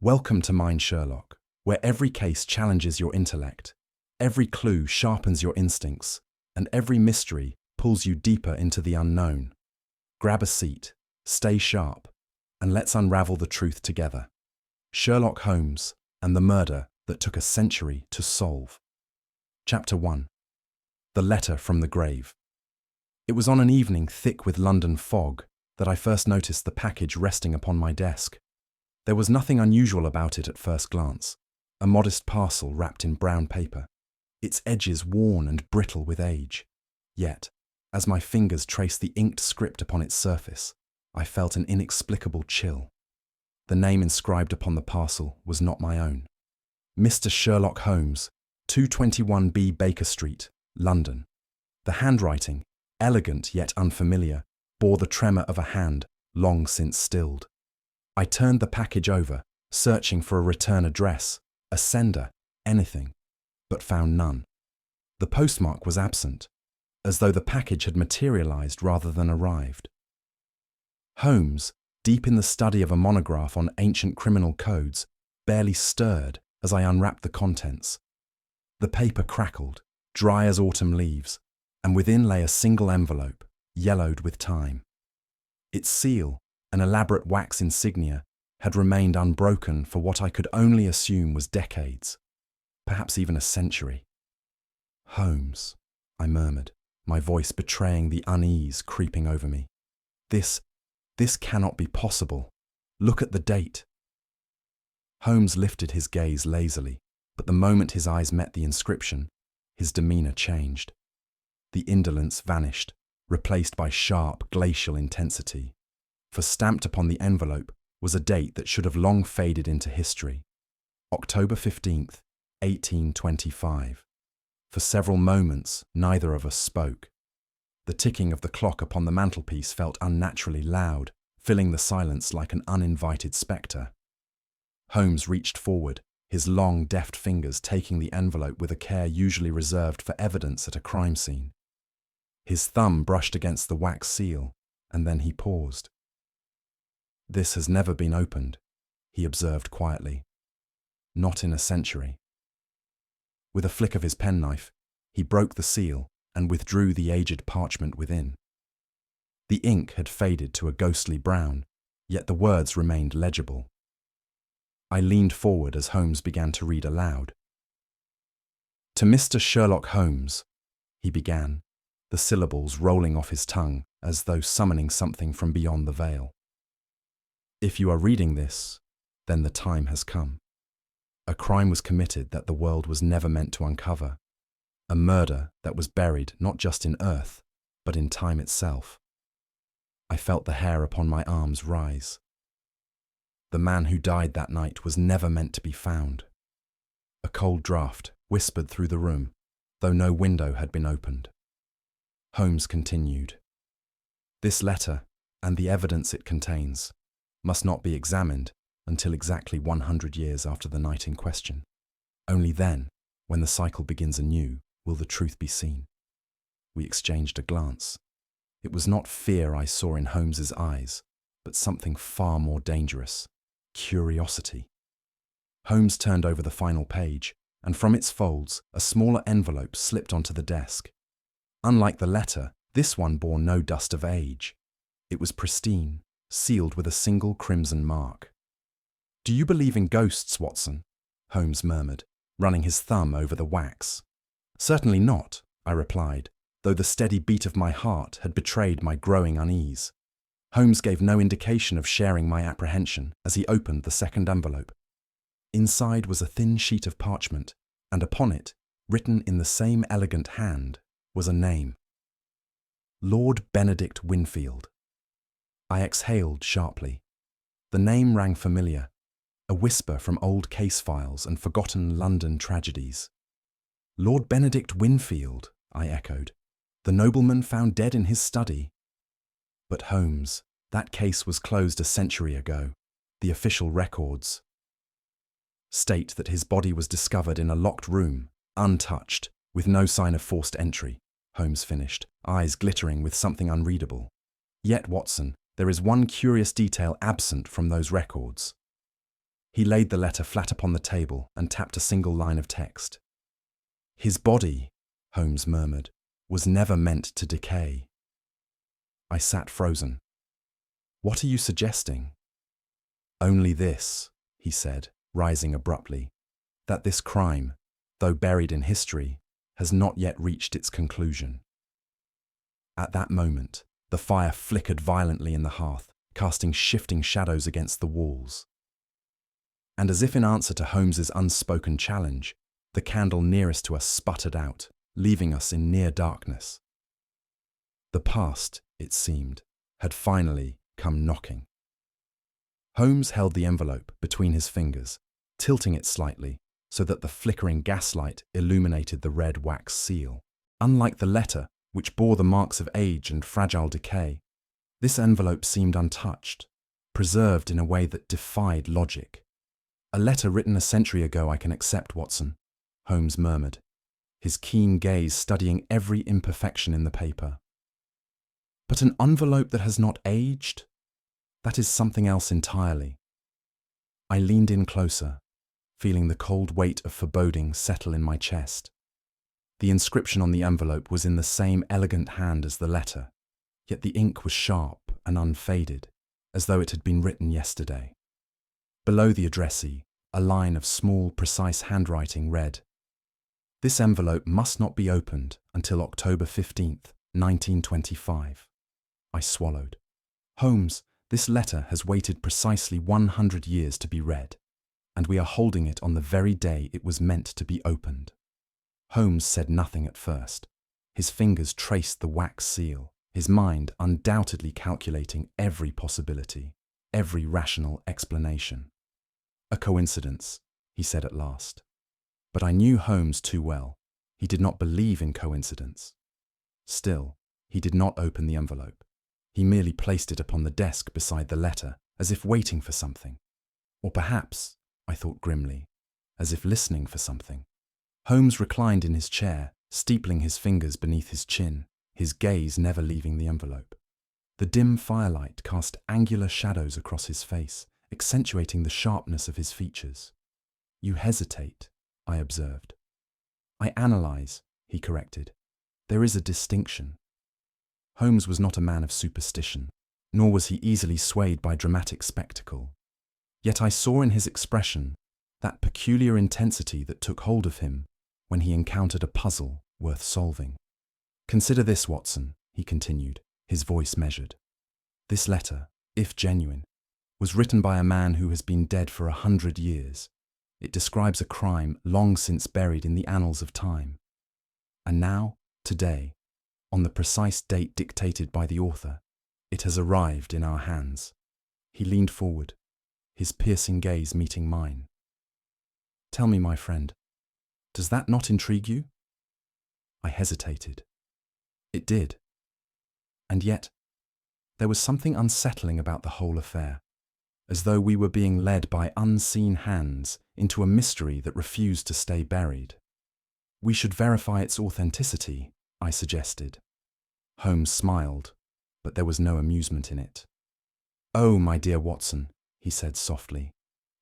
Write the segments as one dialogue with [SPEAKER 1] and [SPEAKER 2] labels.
[SPEAKER 1] Welcome to Mind Sherlock, where every case challenges your intellect, every clue sharpens your instincts, and every mystery pulls you deeper into the unknown. Grab a seat, stay sharp, and let's unravel the truth together. Sherlock Holmes and the murder that took a century to solve. Chapter 1. The Letter from the Grave. It was on an evening thick with London fog that I first noticed the package resting upon my desk. There was nothing unusual about it at first glance. A modest parcel wrapped in brown paper, its edges worn and brittle with age. Yet, as my fingers traced the inked script upon its surface, I felt an inexplicable chill. The name inscribed upon the parcel was not my own. Mr. Sherlock Holmes, 221B Baker Street, London. The handwriting, elegant yet unfamiliar, bore the tremor of a hand long since stilled. I turned the package over, searching for a return address, a sender, anything, but found none. The postmark was absent, as though the package had materialized rather than arrived. Holmes, deep in the study of a monograph on ancient criminal codes, barely stirred as I unwrapped the contents. The paper crackled, dry as autumn leaves, and within lay a single envelope, yellowed with time. Its seal, an elaborate wax insignia, had remained unbroken for what I could only assume was decades, perhaps even a century. Holmes, I murmured, my voice betraying the unease creeping over me. This cannot be possible. Look at the date. Holmes lifted his gaze lazily, but the moment his eyes met the inscription, his demeanor changed. The indolence vanished, replaced by sharp, glacial intensity. For stamped upon the envelope was a date that should have long faded into history. October 15th, 1825. For several moments, neither of us spoke. The ticking of the clock upon the mantelpiece felt unnaturally loud, filling the silence like an uninvited spectre. Holmes reached forward, his long, deft fingers taking the envelope with a care usually reserved for evidence at a crime scene. His thumb brushed against the wax seal, and then he paused. "This has never been opened," he observed quietly. "Not in a century." With a flick of his penknife, he broke the seal and withdrew the aged parchment within. The ink had faded to a ghostly brown, yet the words remained legible. I leaned forward as Holmes began to read aloud. "To Mr. Sherlock Holmes," he began, the syllables rolling off his tongue as though summoning something from beyond the veil. "If you are reading this, then the time has come. A crime was committed that the world was never meant to uncover. A murder that was buried not just in earth, but in time itself." I felt the hair upon my arms rise. The man who died that night was never meant to be found. A cold draught whispered through the room, though no window had been opened. Holmes continued. "This letter, and the evidence it contains, must not be examined until exactly 100 years after the night in question. Only then, when the cycle begins anew, will the truth be seen." We exchanged a glance. It was not fear I saw in Holmes's eyes, but something far more dangerous: curiosity. Holmes turned over the final page, and from its folds, a smaller envelope slipped onto the desk. Unlike the letter, this one bore no dust of age. It was pristine, sealed with a single crimson mark. "Do you believe in ghosts, Watson?" Holmes murmured, running his thumb over the wax. "Certainly not," I replied, though the steady beat of my heart had betrayed my growing unease. Holmes gave no indication of sharing my apprehension as he opened the second envelope. Inside was a thin sheet of parchment, and upon it, written in the same elegant hand, was a name: Lord Benedict Winfield. I exhaled sharply. The name rang familiar, a whisper from old case files and forgotten London tragedies. "Lord Benedict Winfield," I echoed. "The nobleman found dead in his study." "But Holmes, that case was closed a century ago. The official records state that his body was discovered in a locked room, untouched, with no sign of forced entry," Holmes finished, eyes glittering with something unreadable. "Yet, Watson, there is one curious detail absent from those records. He laid the letter flat upon the table and tapped a single line of text. "His body," Holmes murmured, "was never meant to decay." I sat frozen. "What are you suggesting?" "Only this," he said, rising abruptly, "that this crime, though buried in history, has not yet reached its conclusion." At that moment, the fire flickered violently in the hearth, casting shifting shadows against the walls. And as if in answer to Holmes's unspoken challenge, the candle nearest to us sputtered out, leaving us in near darkness. The past, it seemed, had finally come knocking. Holmes held the envelope between his fingers, tilting it slightly so that the flickering gaslight illuminated the red wax seal. Unlike the letter, which bore the marks of age and fragile decay, this envelope seemed untouched, preserved in a way that defied logic. "A letter written a century ago I can accept, Watson," Holmes murmured, his keen gaze studying every imperfection in the paper. "But an envelope that has not aged? That is something else entirely." I leaned in closer, feeling the cold weight of foreboding settle in my chest. The inscription on the envelope was in the same elegant hand as the letter, yet the ink was sharp and unfaded, as though it had been written yesterday. Below the addressee, a line of small, precise handwriting read, "This envelope must not be opened until October 15th, 1925. I swallowed. "Holmes, this letter has waited precisely 100 years to be read, and we are holding it on the very day it was meant to be opened." Holmes said nothing at first. His fingers traced the wax seal, his mind undoubtedly calculating every possibility, every rational explanation. "A coincidence," he said at last. But I knew Holmes too well. He did not believe in coincidence. Still, he did not open the envelope. He merely placed it upon the desk beside the letter, as if waiting for something. Or perhaps, I thought grimly, as if listening for something. Holmes reclined in his chair, steepling his fingers beneath his chin, his gaze never leaving the envelope. The dim firelight cast angular shadows across his face, accentuating the sharpness of his features. "You hesitate," I observed. "I analyze," he corrected. "There is a distinction." Holmes was not a man of superstition, nor was he easily swayed by dramatic spectacle. Yet I saw in his expression that peculiar intensity that took hold of him when he encountered a puzzle worth solving. "Consider this, Watson," he continued, his voice measured. "This letter, if genuine, was written by a man who has been dead for 100 years. It describes a crime long since buried in the annals of time. And now, today, on the precise date dictated by the author, it has arrived in our hands." He leaned forward, his piercing gaze meeting mine. "Tell me, my friend, does that not intrigue you?" I hesitated. It did. And yet, there was something unsettling about the whole affair, as though we were being led by unseen hands into a mystery that refused to stay buried. "We should verify its authenticity," I suggested. Holmes smiled, but there was no amusement in it. "Oh, my dear Watson," he said softly,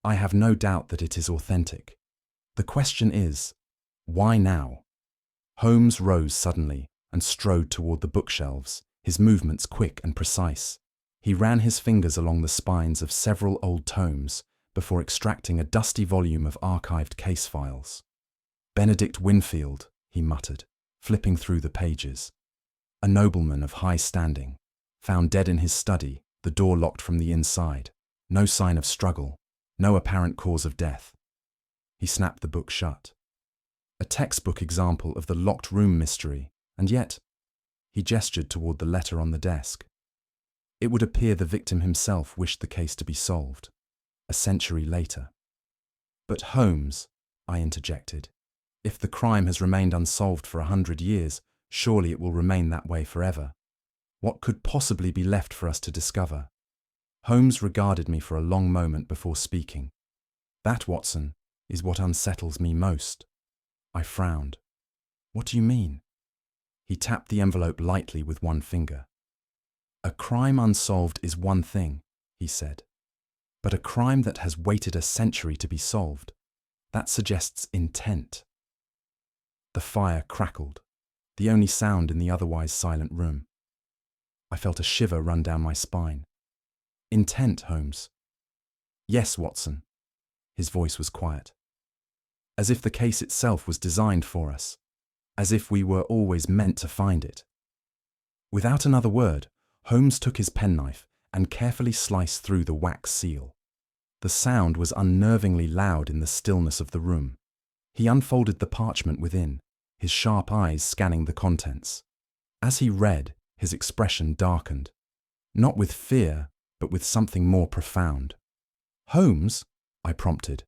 [SPEAKER 1] "I have no doubt that it is authentic. The question is, why now?" Holmes rose suddenly and strode toward the bookshelves, his movements quick and precise. He ran his fingers along the spines of several old tomes before extracting a dusty volume of archived case files. "Benedict Winfield," he muttered, flipping through the pages. "A nobleman of high standing, found dead in his study, the door locked from the inside. No sign of struggle, no apparent cause of death." He snapped the book shut. A textbook example of the locked room mystery, and yet, he gestured toward the letter on the desk. It would appear the victim himself wished the case to be solved, a century later. "But Holmes," I interjected, "if the crime has remained unsolved for 100 years, surely it will remain that way forever. What could possibly be left for us to discover?" Holmes regarded me for a long moment before speaking. "That, Watson, is what unsettles me most." I frowned. "What do you mean?" He tapped the envelope lightly with one finger. "A crime unsolved is one thing," he said. But a crime that has waited a century to be solved, that suggests intent. The fire crackled, the only sound in the otherwise silent room. I felt a shiver run down my spine. Intent, Holmes. Yes, Watson. His voice was quiet. As if the case itself was designed for us, as if we were always meant to find it. Without another word, Holmes took his penknife and carefully sliced through the wax seal. The sound was unnervingly loud in the stillness of the room. He unfolded the parchment within, his sharp eyes scanning the contents. As he read, his expression darkened, not with fear, but with something more profound. "Holmes," I prompted,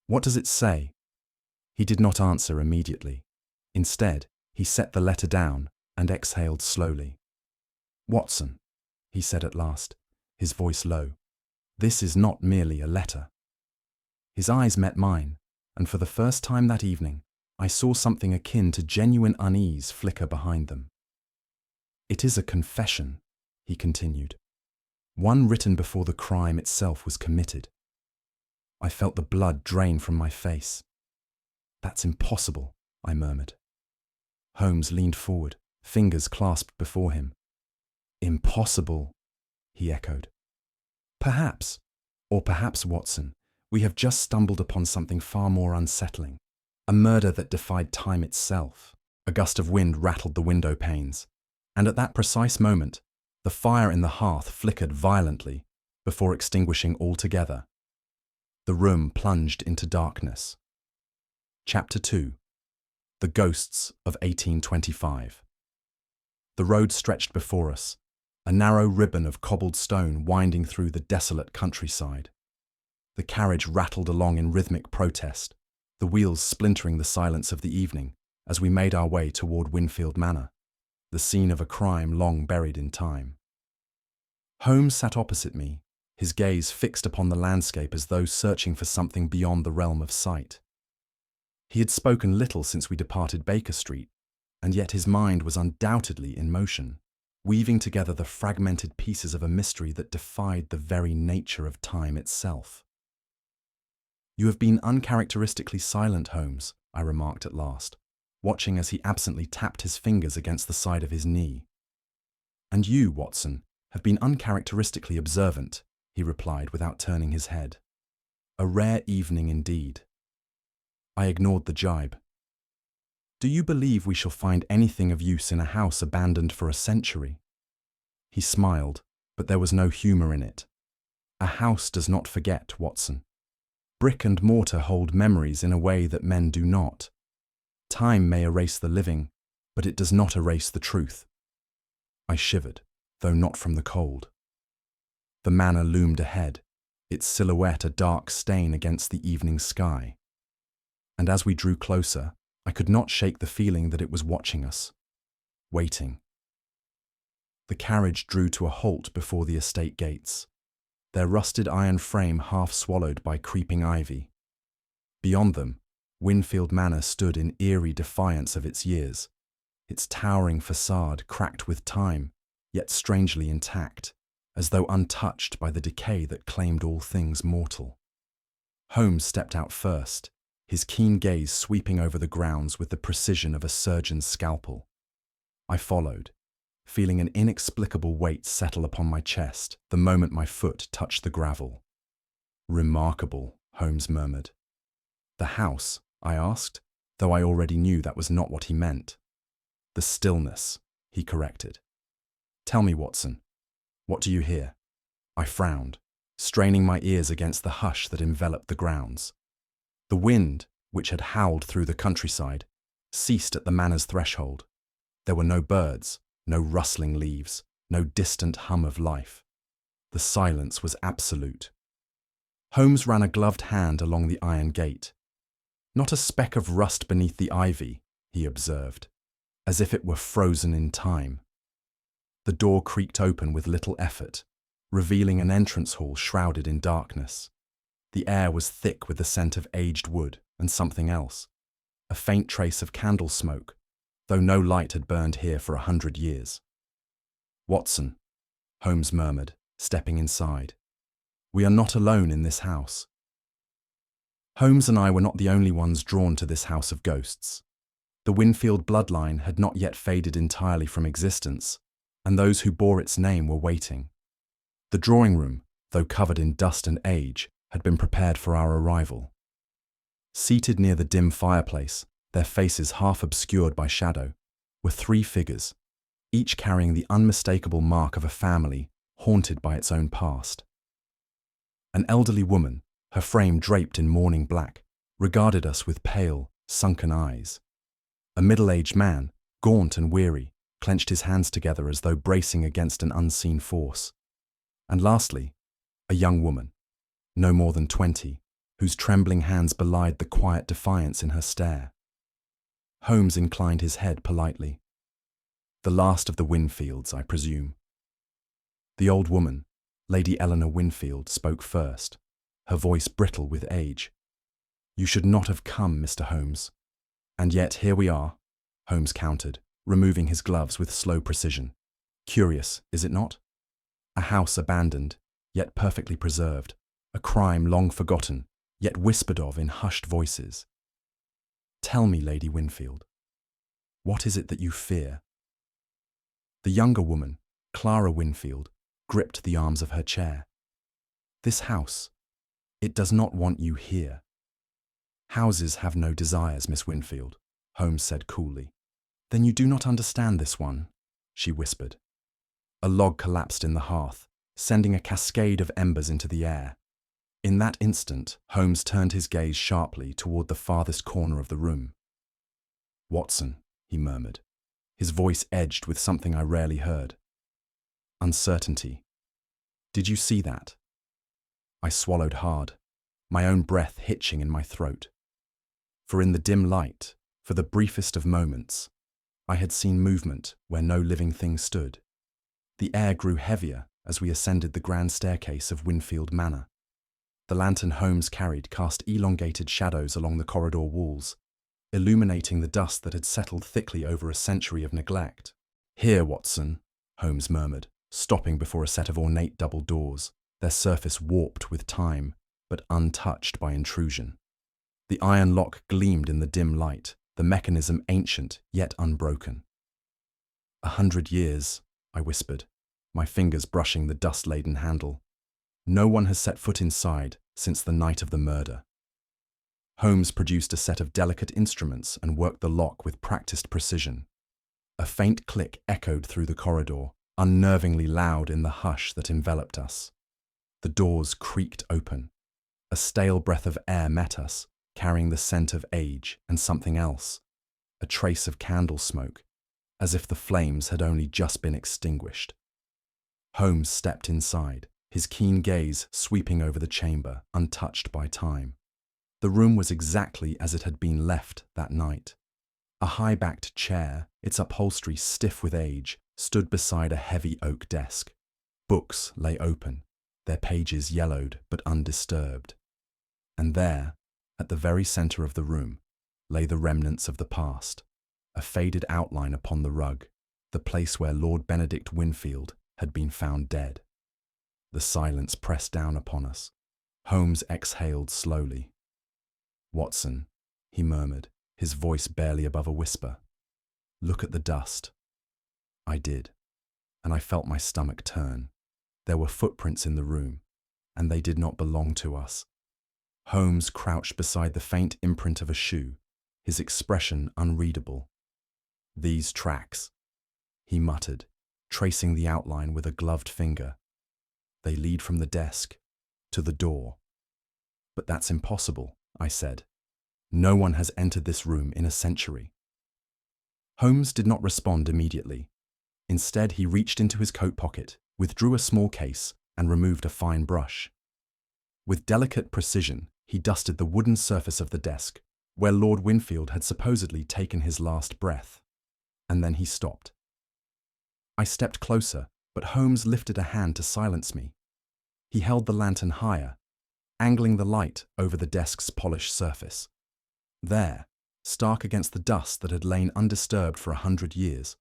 [SPEAKER 1] "what does it say?" He did not answer immediately. Instead, he set the letter down and exhaled slowly. "Watson," he said at last, his voice low, "this is not merely a letter." His eyes met mine, and for the first time that evening, I saw something akin to genuine unease flicker behind them. "It is a confession," he continued, "one written before the crime itself was committed." I felt the blood drain from my face. "That's impossible," I murmured. Holmes leaned forward, fingers clasped before him. "Impossible," he echoed. "Perhaps, or perhaps, Watson, we have just stumbled upon something far more unsettling. A murder that defied time itself." A gust of wind rattled the window panes, and at that precise moment, the fire in the hearth flickered violently before extinguishing altogether. The room plunged into darkness. Chapter 2. The Ghosts of 1825. The road stretched before us, a narrow ribbon of cobbled stone winding through the desolate countryside. The carriage rattled along in rhythmic protest, the wheels splintering the silence of the evening as we made our way toward Winfield Manor, the scene of a crime long buried in time. Holmes sat opposite me, his gaze fixed upon the landscape as though searching for something beyond the realm of sight. He had spoken little since we departed Baker Street, and yet his mind was undoubtedly in motion, weaving together the fragmented pieces of a mystery that defied the very nature of time itself. "You have been uncharacteristically silent, Holmes," I remarked at last, watching as he absently tapped his fingers against the side of his knee. "And you, Watson, have been uncharacteristically observant," he replied without turning his head. "A rare evening indeed." I ignored the jibe. "Do you believe we shall find anything of use in a house abandoned for a century?" He smiled, but there was no humour in it. "A house does not forget, Watson. Brick and mortar hold memories in a way that men do not. Time may erase the living, but it does not erase the truth." I shivered, though not from the cold. The manor loomed ahead, its silhouette a dark stain against the evening sky. And as we drew closer, I could not shake the feeling that it was watching us, waiting. The carriage drew to a halt before the estate gates, their rusted iron frame half swallowed by creeping ivy. Beyond them, Winfield Manor stood in eerie defiance of its years, its towering facade cracked with time, yet strangely intact, as though untouched by the decay that claimed all things mortal. Holmes stepped out first, his keen gaze sweeping over the grounds with the precision of a surgeon's scalpel. I followed, feeling an inexplicable weight settle upon my chest the moment my foot touched the gravel. "Remarkable," Holmes murmured. "The house?" I asked, though I already knew that was not what he meant. "The stillness," he corrected. "Tell me, Watson, what do you hear?" I frowned, straining my ears against the hush that enveloped the grounds. The wind, which had howled through the countryside, ceased at the manor's threshold. There were no birds, no rustling leaves, no distant hum of life. The silence was absolute. Holmes ran a gloved hand along the iron gate. "Not a speck of rust beneath the ivy," he observed, as if it were frozen in time. The door creaked open with little effort, revealing an entrance hall shrouded in darkness. The air was thick with the scent of aged wood and something else, a faint trace of candle smoke, though no light had burned here for 100 years. "Watson," Holmes murmured, stepping inside. We are not alone in this house. Holmes and I were not the only ones drawn to this house of ghosts. The Winfield bloodline had not yet faded entirely from existence, and those who bore its name were waiting. The drawing room, though covered in dust and age, had been prepared for our arrival. Seated near the dim fireplace, their faces half obscured by shadow, were three figures, each carrying the unmistakable mark of a family haunted by its own past. An elderly woman, her frame draped in mourning black, regarded us with pale, sunken eyes. A middle-aged man, gaunt and weary, clenched his hands together as though bracing against an unseen force. And lastly, a young woman, no more than 20, whose trembling hands belied the quiet defiance in her stare. Holmes inclined his head politely. The last of the Winfields, I presume. The old woman, Lady Eleanor Winfield, spoke first, her voice brittle with age. You should not have come, Mr. Holmes. And yet here we are, Holmes countered, removing his gloves with slow precision. Curious, is it not? A house abandoned, yet perfectly preserved. A crime long forgotten, yet whispered of in hushed voices. Tell me, Lady Winfield, what is it that you fear? The younger woman, Clara Winfield, gripped the arms of her chair. This house, it does not want you here. Houses have no desires, Miss Winfield, Holmes said coolly. Then you do not understand this one, she whispered. A log collapsed in the hearth, sending a cascade of embers into the air. In that instant, Holmes turned his gaze sharply toward the farthest corner of the room. Watson, he murmured, his voice edged with something I rarely heard. Uncertainty. Did you see that? I swallowed hard, my own breath hitching in my throat. For in the dim light, for the briefest of moments, I had seen movement where no living thing stood. The air grew heavier as we ascended the grand staircase of Winfield Manor. The lantern Holmes carried cast elongated shadows along the corridor walls, illuminating the dust that had settled thickly over a century of neglect. Here, Watson, Holmes murmured, stopping before a set of ornate double doors, their surface warped with time, but untouched by intrusion. The iron lock gleamed in the dim light, the mechanism ancient yet unbroken. 100 years, I whispered, my fingers brushing the dust-laden handle. No one has set foot inside since the night of the murder. Holmes produced a set of delicate instruments and worked the lock with practiced precision. A faint click echoed through the corridor, unnervingly loud in the hush that enveloped us. The doors creaked open. A stale breath of air met us, carrying the scent of age and something else, a trace of candle smoke, as if the flames had only just been extinguished. Holmes stepped inside, his keen gaze sweeping over the chamber, untouched by time. The room was exactly as it had been left that night. A high-backed chair, its upholstery stiff with age, stood beside a heavy oak desk. Books lay open, their pages yellowed but undisturbed. And there, at the very centre of the room, lay the remnants of the past, a faded outline upon the rug, the place where Lord Benedict Winfield had been found dead. The silence pressed down upon us. Holmes exhaled slowly. Watson, he murmured, his voice barely above a whisper. Look at the dust. I did, and I felt my stomach turn. There were footprints in the room, and they did not belong to us. Holmes crouched beside the faint imprint of a shoe, his expression unreadable. These tracks, he muttered, tracing the outline with a gloved finger. They lead from the desk to the door. But that's impossible, I said. No one has entered this room in a century. Holmes did not respond immediately. Instead, he reached into his coat pocket, withdrew a small case, and removed a fine brush. With delicate precision, he dusted the wooden surface of the desk, where Lord Winfield had supposedly taken his last breath. And then he stopped. I stepped closer, but Holmes lifted a hand to silence me. He held the lantern higher, angling the light over the desk's polished surface. There, stark against the dust that had lain undisturbed for 100 years,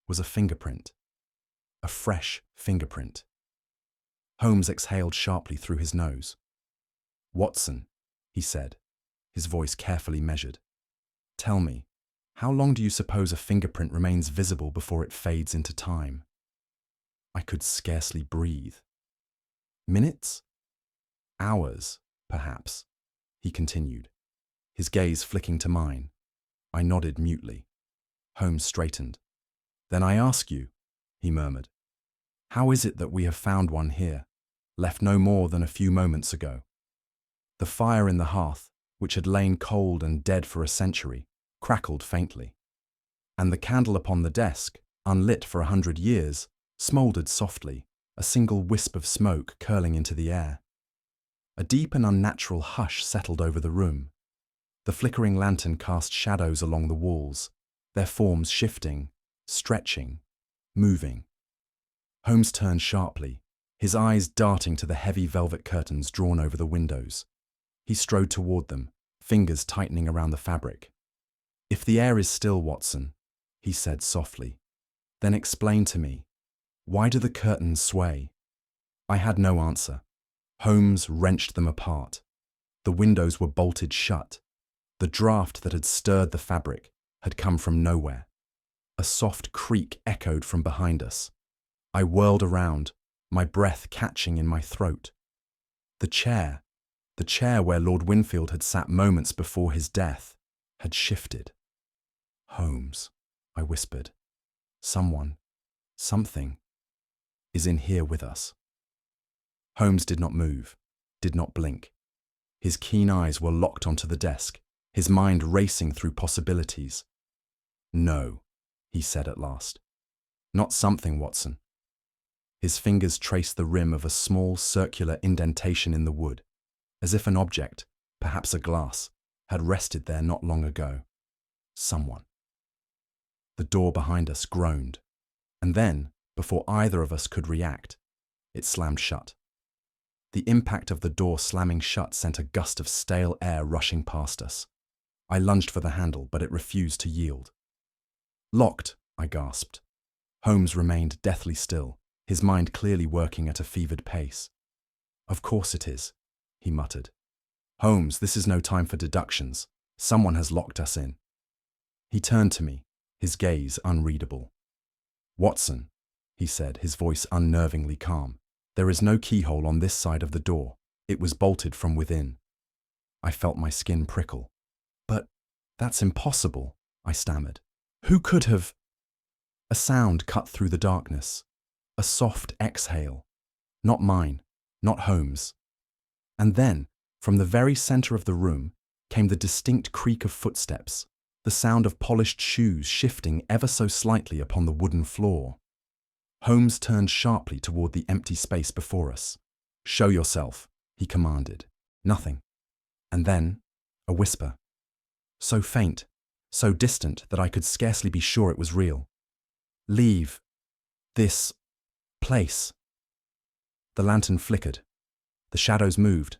[SPEAKER 1] was a fingerprint. A fresh fingerprint. Holmes exhaled sharply through his nose. "Watson," he said, his voice carefully measured. "Tell me, how long do you suppose a fingerprint remains visible before it fades into time?" I could scarcely breathe. "Minutes? Hours, perhaps," he continued, his gaze flicking to mine. I nodded mutely. Holmes straightened. "Then I ask you," he murmured, "how is it that we have found one here, left no more than a few moments ago?" The fire in the hearth, which had lain cold and dead for a century, crackled faintly, and the candle upon the desk, unlit for 100 years, smouldered softly, a single wisp of smoke curling into the air. A deep and unnatural hush settled over the room. The flickering lantern cast shadows along the walls, their forms shifting, stretching, moving. Holmes turned sharply, his eyes darting to the heavy velvet curtains drawn over the windows. He strode toward them, fingers tightening around the fabric. "If the air is still, Watson," he said softly, "then explain to me, why do the curtains sway?" I had no answer. Holmes wrenched them apart. The windows were bolted shut. The draft that had stirred the fabric had come from nowhere. A soft creak echoed from behind us. I whirled around, my breath catching in my throat. The chair where Lord Winfield had sat moments before his death, had shifted. "Holmes," I whispered, "something, is in here with us." Holmes did not move, did not blink. His keen eyes were locked onto the desk, his mind racing through possibilities. "No," he said at last. "Not something, Watson." His fingers traced the rim of a small circular indentation in the wood, as if an object, perhaps a glass, had rested there not long ago. Someone. The door behind us groaned, and then, before either of us could react, it slammed shut. The impact of the door slamming shut sent a gust of stale air rushing past us. I lunged for the handle, but it refused to yield. "Locked," I gasped. Holmes remained deathly still, his mind clearly working at a fevered pace. "Of course it is," he muttered. "Holmes, this is no time for deductions. Someone has locked us in." He turned to me, his gaze unreadable. "Watson," he said, his voice unnervingly calm, "there is no keyhole on this side of the door. It was bolted from within." I felt my skin prickle. "But that's impossible," I stammered. "Who could have—" A sound cut through the darkness, a soft exhale. Not mine, not Holmes'. And then, from the very center of the room, came the distinct creak of footsteps, the sound of polished shoes shifting ever so slightly upon the wooden floor. Holmes turned sharply toward the empty space before us. "Show yourself," he commanded. Nothing. And then, a whisper. So faint, so distant that I could scarcely be sure it was real. "Leave this place." The lantern flickered. The shadows moved,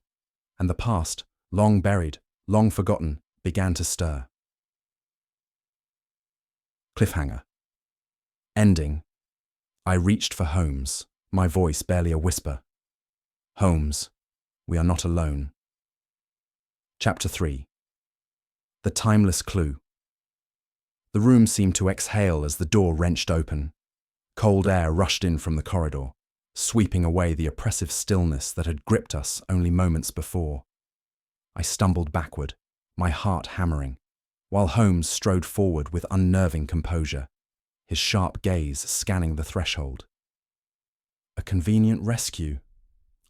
[SPEAKER 1] and the past, long buried, long forgotten, began to stir. Cliffhanger. Ending. I reached for Holmes, my voice barely a whisper. "Holmes, we are not alone." Chapter 3. The timeless clue. The room seemed to exhale as the door wrenched open. Cold air rushed in from the corridor, sweeping away the oppressive stillness that had gripped us only moments before. I stumbled backward, my heart hammering, while Holmes strode forward with unnerving composure, his sharp gaze scanning the threshold. "A convenient rescue,"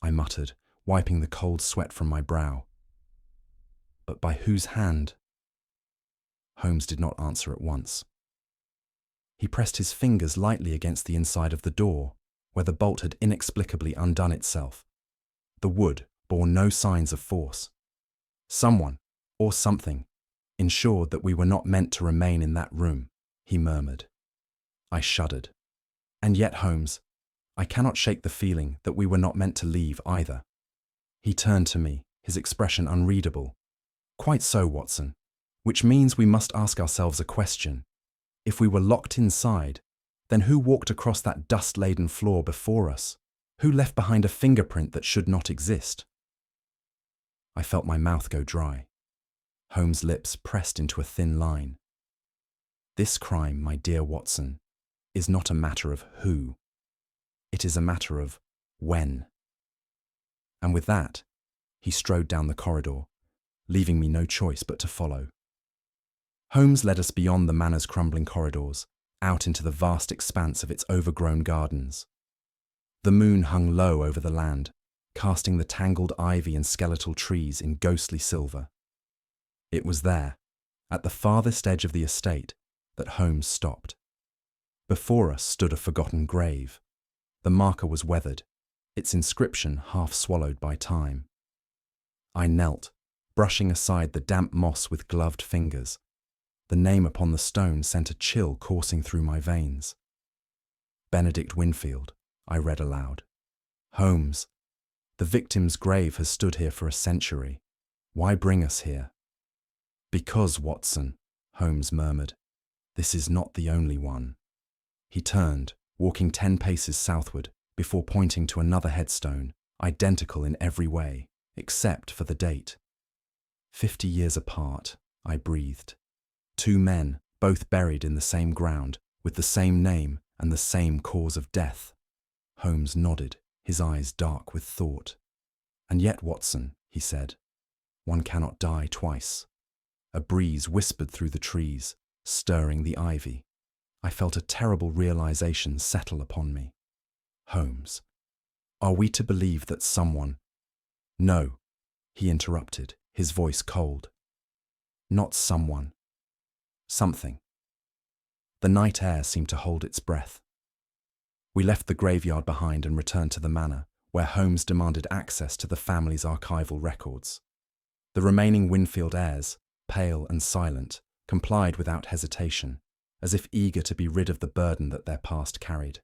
[SPEAKER 1] I muttered, wiping the cold sweat from my brow. "But by whose hand?" Holmes did not answer at once. He pressed his fingers lightly against the inside of the door, where the bolt had inexplicably undone itself. The wood bore no signs of force. "Someone, or something, ensured that we were not meant to remain in that room," he murmured. I shuddered. "And yet, Holmes, I cannot shake the feeling that we were not meant to leave either." He turned to me, his expression unreadable. "Quite so, Watson, which means we must ask ourselves a question. If we were locked inside, then who walked across that dust-laden floor before us? Who left behind a fingerprint that should not exist? I felt my mouth go dry. Holmes' lips pressed into a thin line. This crime, my dear Watson, is not a matter of who. It is a matter of when. And with that, he strode down the corridor, leaving me no choice but to follow. Holmes led us beyond the manor's crumbling corridors, out into the vast expanse of its overgrown gardens. The moon hung low over the land, casting the tangled ivy and skeletal trees in ghostly silver. It was there, at the farthest edge of the estate, that Holmes stopped. Before us stood a forgotten grave. The marker was weathered, its inscription half swallowed by time. I knelt, brushing aside the damp moss with gloved fingers. The name upon the stone sent a chill coursing through my veins. Benedict Winfield, I read aloud. Holmes, the victim's grave has stood here for a century. Why bring us here? Because, Watson, Holmes murmured, this is not the only one. He turned, walking 10 paces southward, before pointing to another headstone, identical in every way, except for the date. 50 years apart, I breathed. 2 men, both buried in the same ground, with the same name and the same cause of death. Holmes nodded, his eyes dark with thought. And yet, Watson, he said, one cannot die twice. A breeze whispered through the trees, stirring the ivy. I felt a terrible realization settle upon me. Holmes, are we to believe that someone— No, he interrupted, his voice cold. Not someone. Something. The night air seemed to hold its breath. We left the graveyard behind and returned to the manor, where Holmes demanded access to the family's archival records. The remaining Winfield heirs, pale and silent, complied without hesitation, as if eager to be rid of the burden that their past carried.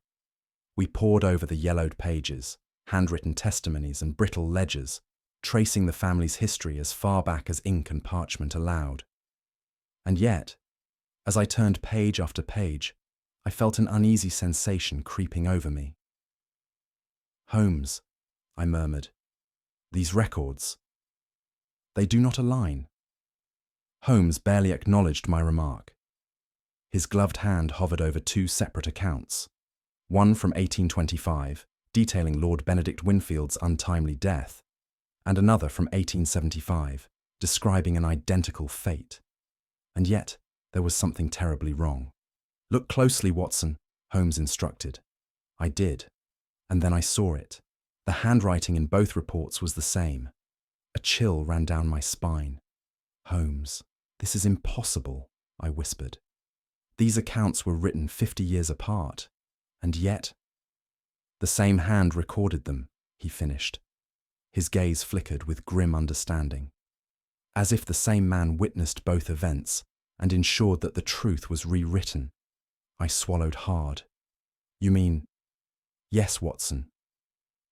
[SPEAKER 1] We pored over the yellowed pages, handwritten testimonies and brittle ledgers, tracing the family's history as far back as ink and parchment allowed. And yet, as I turned page after page, I felt an uneasy sensation creeping over me. Holmes, I murmured, these records, they do not align. Holmes barely acknowledged my remark. His gloved hand hovered over 2 separate accounts, one from 1825, detailing Lord Benedict Winfield's untimely death, and another from 1875, describing an identical fate. And yet, there was something terribly wrong. Look closely, Watson, Holmes instructed. I did, and then I saw it. The handwriting in both reports was the same. A chill ran down my spine. Holmes, this is impossible, I whispered. These accounts were written 50 years apart, and yet— The same hand recorded them, he finished. His gaze flickered with grim understanding. As if the same man witnessed both events and ensured that the truth was rewritten. I swallowed hard. You mean— Yes, Watson.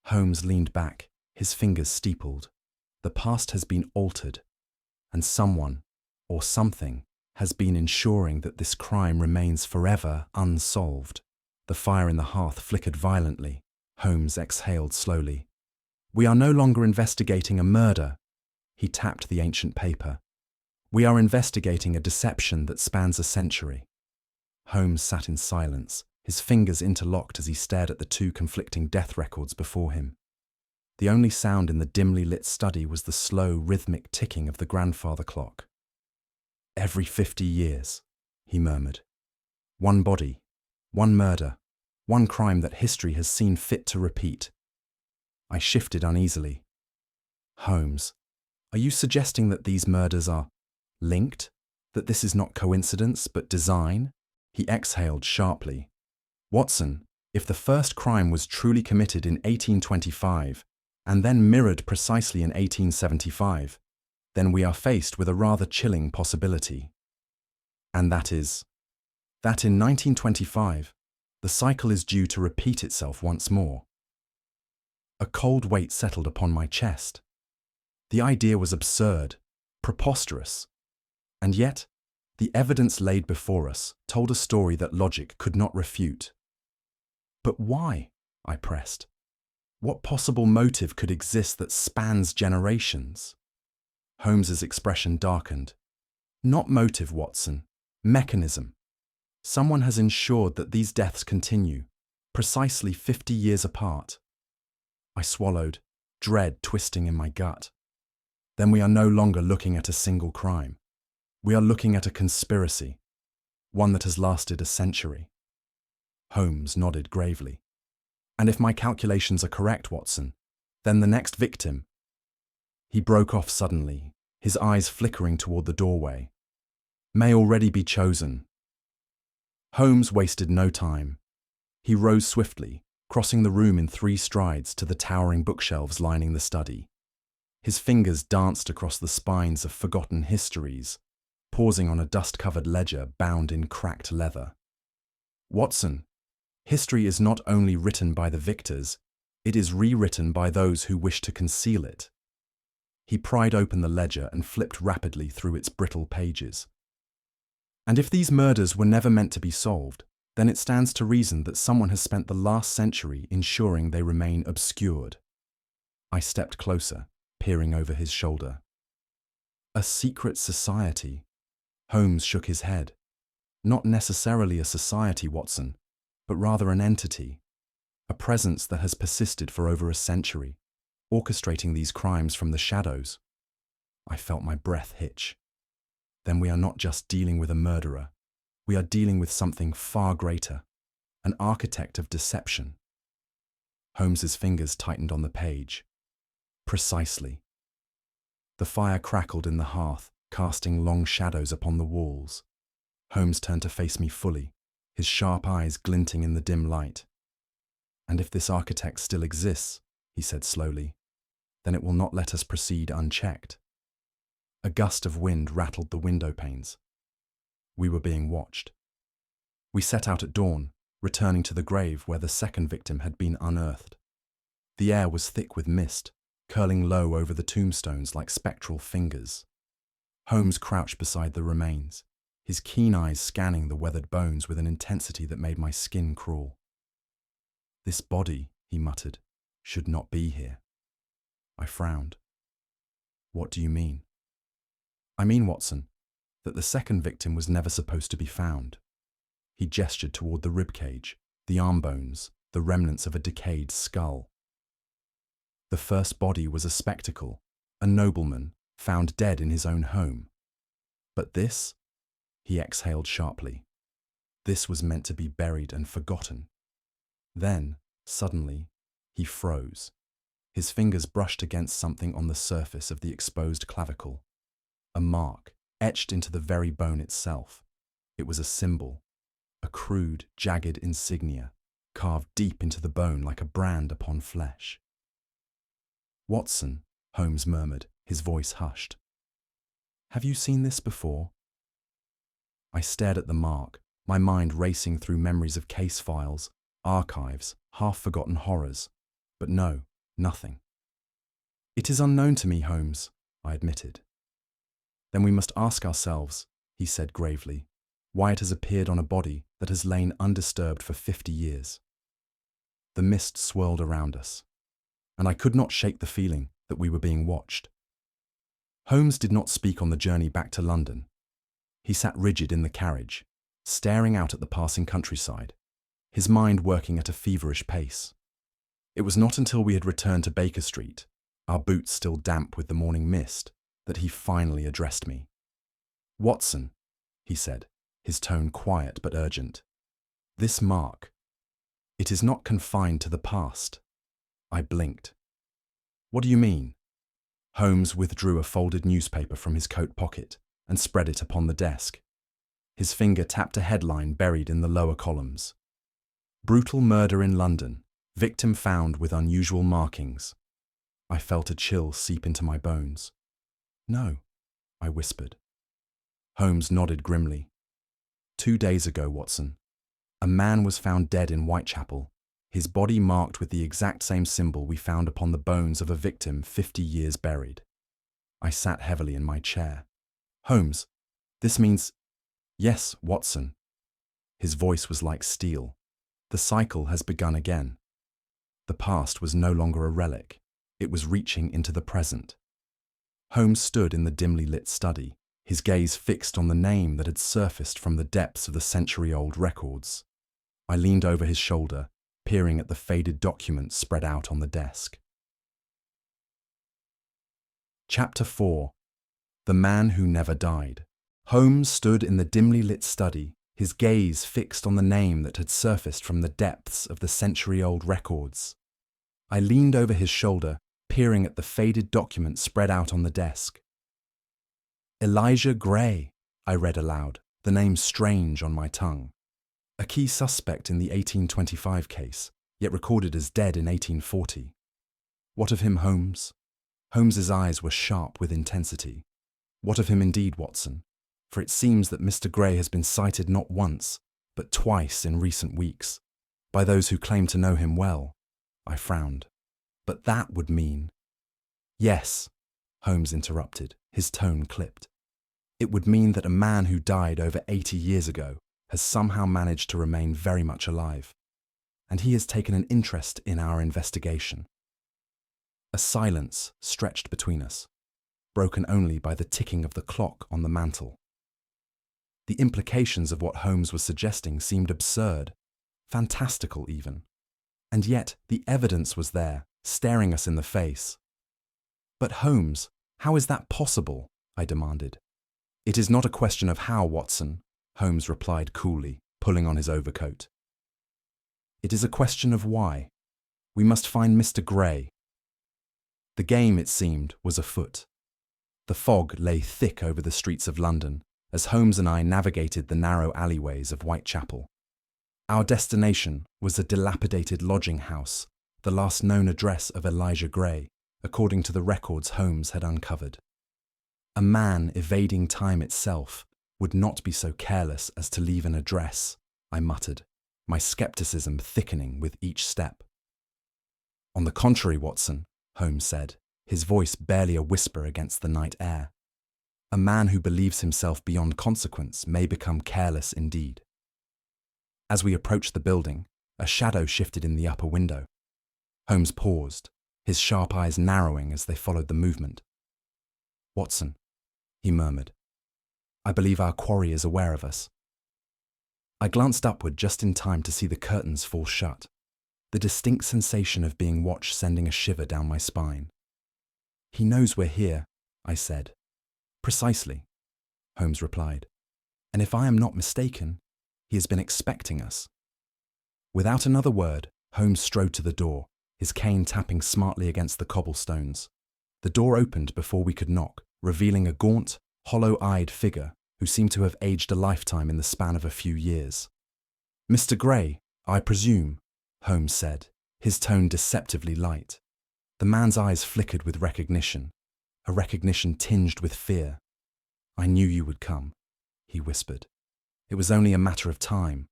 [SPEAKER 1] Holmes leaned back, his fingers steepled. The past has been altered, and someone, or something, has been ensuring that this crime remains forever unsolved. The fire in the hearth flickered violently. Holmes exhaled slowly. We are no longer investigating a murder. He tapped the ancient paper. We are investigating a deception that spans a century. Holmes sat in silence, his fingers interlocked as he stared at the 2 conflicting death records before him. The only sound in the dimly lit study was the slow, rhythmic ticking of the grandfather clock. Every 50 years, he murmured. One body, one murder, one crime that history has seen fit to repeat. I shifted uneasily. Holmes, are you suggesting that these murders are linked? That this is not coincidence, but design? He exhaled sharply. Watson, if the first crime was truly committed in 1825, and then mirrored precisely in 1875, then we are faced with a rather chilling possibility. And that is, that in 1925, the cycle is due to repeat itself once more. A cold weight settled upon my chest. The idea was absurd, preposterous, and yet, the evidence laid before us told a story that logic could not refute. But why? I pressed. What possible motive could exist that spans generations? Holmes's expression darkened. Not motive, Watson. Mechanism. Someone has ensured that these deaths continue, precisely 50 years apart. I swallowed, dread twisting in my gut. Then we are no longer looking at a single crime. We are looking at a conspiracy, one that has lasted a century. Holmes nodded gravely. And if my calculations are correct, Watson, then the next victim... He broke off suddenly, his eyes flickering toward the doorway. May already be chosen. Holmes wasted no time. He rose swiftly, crossing the room in 3 strides to the towering bookshelves lining the study. His fingers danced across the spines of forgotten histories, pausing on a dust-covered ledger bound in cracked leather. Watson, history is not only written by the victors, it is rewritten by those who wish to conceal it. He pried open the ledger and flipped rapidly through its brittle pages. And if these murders were never meant to be solved, then it stands to reason that someone has spent the last century ensuring they remain obscured. I stepped closer, peering over his shoulder. A secret society. Holmes shook his head. Not necessarily a society, Watson, but rather an entity, a presence that has persisted for over a century, orchestrating these crimes from the shadows. I felt my breath hitch. Then we are not just dealing with a murderer. We are dealing with something far greater, an architect of deception. Holmes's fingers tightened on the page. Precisely. The fire crackled in the hearth, casting long shadows upon the walls. Holmes turned to face me fully, his sharp eyes glinting in the dim light. And if this architect still exists, he said slowly, then it will not let us proceed unchecked. A gust of wind rattled the window panes. We were being watched. We set out at dawn, returning to the grave where the second victim had been unearthed. The air was thick with mist, curling low over the tombstones like spectral fingers. Holmes crouched beside the remains, his keen eyes scanning the weathered bones with an intensity that made my skin crawl. This body, he muttered, should not be here. I frowned. What do you mean? I mean, Watson, that the second victim was never supposed to be found. He gestured toward the ribcage, the arm bones, the remnants of a decayed skull. The first body was a spectacle, a nobleman, found dead in his own home. But this, he exhaled sharply. This was meant to be buried and forgotten. Then, suddenly, he froze. His fingers brushed against something on the surface of the exposed clavicle. A mark, etched into the very bone itself. It was a symbol, a crude, jagged insignia, carved deep into the bone like a brand upon flesh. Watson, Holmes murmured, his voice hushed. Have you seen this before? I stared at the mark, my mind racing through memories of case files, archives, half-forgotten horrors. But no, nothing. It is unknown to me, Holmes, I admitted. Then we must ask ourselves, he said gravely, why it has appeared on a body that has lain undisturbed for 50 years. The mist swirled around us, and I could not shake the feeling that we were being watched. Holmes did not speak on the journey back to London. He sat rigid in the carriage, staring out at the passing countryside, his mind working at a feverish pace. It was not until we had returned to Baker Street, our boots still damp with the morning mist, that he finally addressed me. Watson, he said, his tone quiet but urgent. This mark, it is not confined to the past. I blinked. What do you mean? Holmes withdrew a folded newspaper from his coat pocket and spread it upon the desk. His finger tapped a headline buried in the lower columns. Brutal murder in London, victim found with unusual markings. I felt a chill seep into my bones. No, I whispered. Holmes nodded grimly. 2 days ago, Watson, a man was found dead in Whitechapel, his body marked with the exact same symbol we found upon the bones of a victim 50 years buried. I sat heavily in my chair. Holmes, this means... Yes, Watson. His voice was like steel. The cycle has begun again. The past was no longer a relic. It was reaching into the present. Holmes stood in the dimly lit study, his gaze fixed on the name that had surfaced from the depths of the century-old records. I leaned over his shoulder, peering at the faded documents spread out on the desk. Chapter 4. The Man Who Never Died. Holmes stood in the dimly lit study, his gaze fixed on the name that had surfaced from the depths of the century-old records. I leaned over his shoulder, peering at the faded documents spread out on the desk. Elijah Gray, I read aloud, the name strange on my tongue. A key suspect in the 1825 case, yet recorded as dead in 1840. What of him, Holmes? Holmes's eyes were sharp with intensity. What of him indeed, Watson? For it seems that Mr. Gray has been cited not once, but twice in recent weeks, by those who claim to know him well. I frowned. But that would mean... Yes, Holmes interrupted, his tone clipped. It would mean that a man who died over 80 years ago has somehow managed to remain very much alive, and he has taken an interest in our investigation. A silence stretched between us, broken only by the ticking of the clock on the mantel. The implications of what Holmes was suggesting seemed absurd, fantastical even, and yet the evidence was there, staring us in the face. But Holmes, how is that possible? I demanded. It is not a question of how, Watson, Holmes replied coolly, pulling on his overcoat. It is a question of why. We must find Mr. Gray. The game, it seemed, was afoot. The fog lay thick over the streets of London as Holmes and I navigated the narrow alleyways of Whitechapel. Our destination was a dilapidated lodging house, the last known address of Elijah Gray, according to the records Holmes had uncovered. A man evading time itself would not be so careless as to leave an address, I muttered, my skepticism thickening with each step. On the contrary, Watson, Holmes said, his voice barely a whisper against the night air. A man who believes himself beyond consequence may become careless indeed. As we approached the building, a shadow shifted in the upper window. Holmes paused, his sharp eyes narrowing as they followed the movement. Watson, he murmured, I believe our quarry is aware of us. I glanced upward just in time to see the curtains fall shut, the distinct sensation of being watched sending a shiver down my spine. He knows we're here, I said. Precisely, Holmes replied, and if I am not mistaken, he has been expecting us. Without another word, Holmes strode to the door, his cane tapping smartly against the cobblestones. The door opened before we could knock, revealing a gaunt, hollow-eyed figure who seemed to have aged a lifetime in the span of a few years. Mr. Gray, I presume, Holmes said, his tone deceptively light. The man's eyes flickered with recognition, a recognition tinged with fear. I knew you would come, he whispered. It was only a matter of time.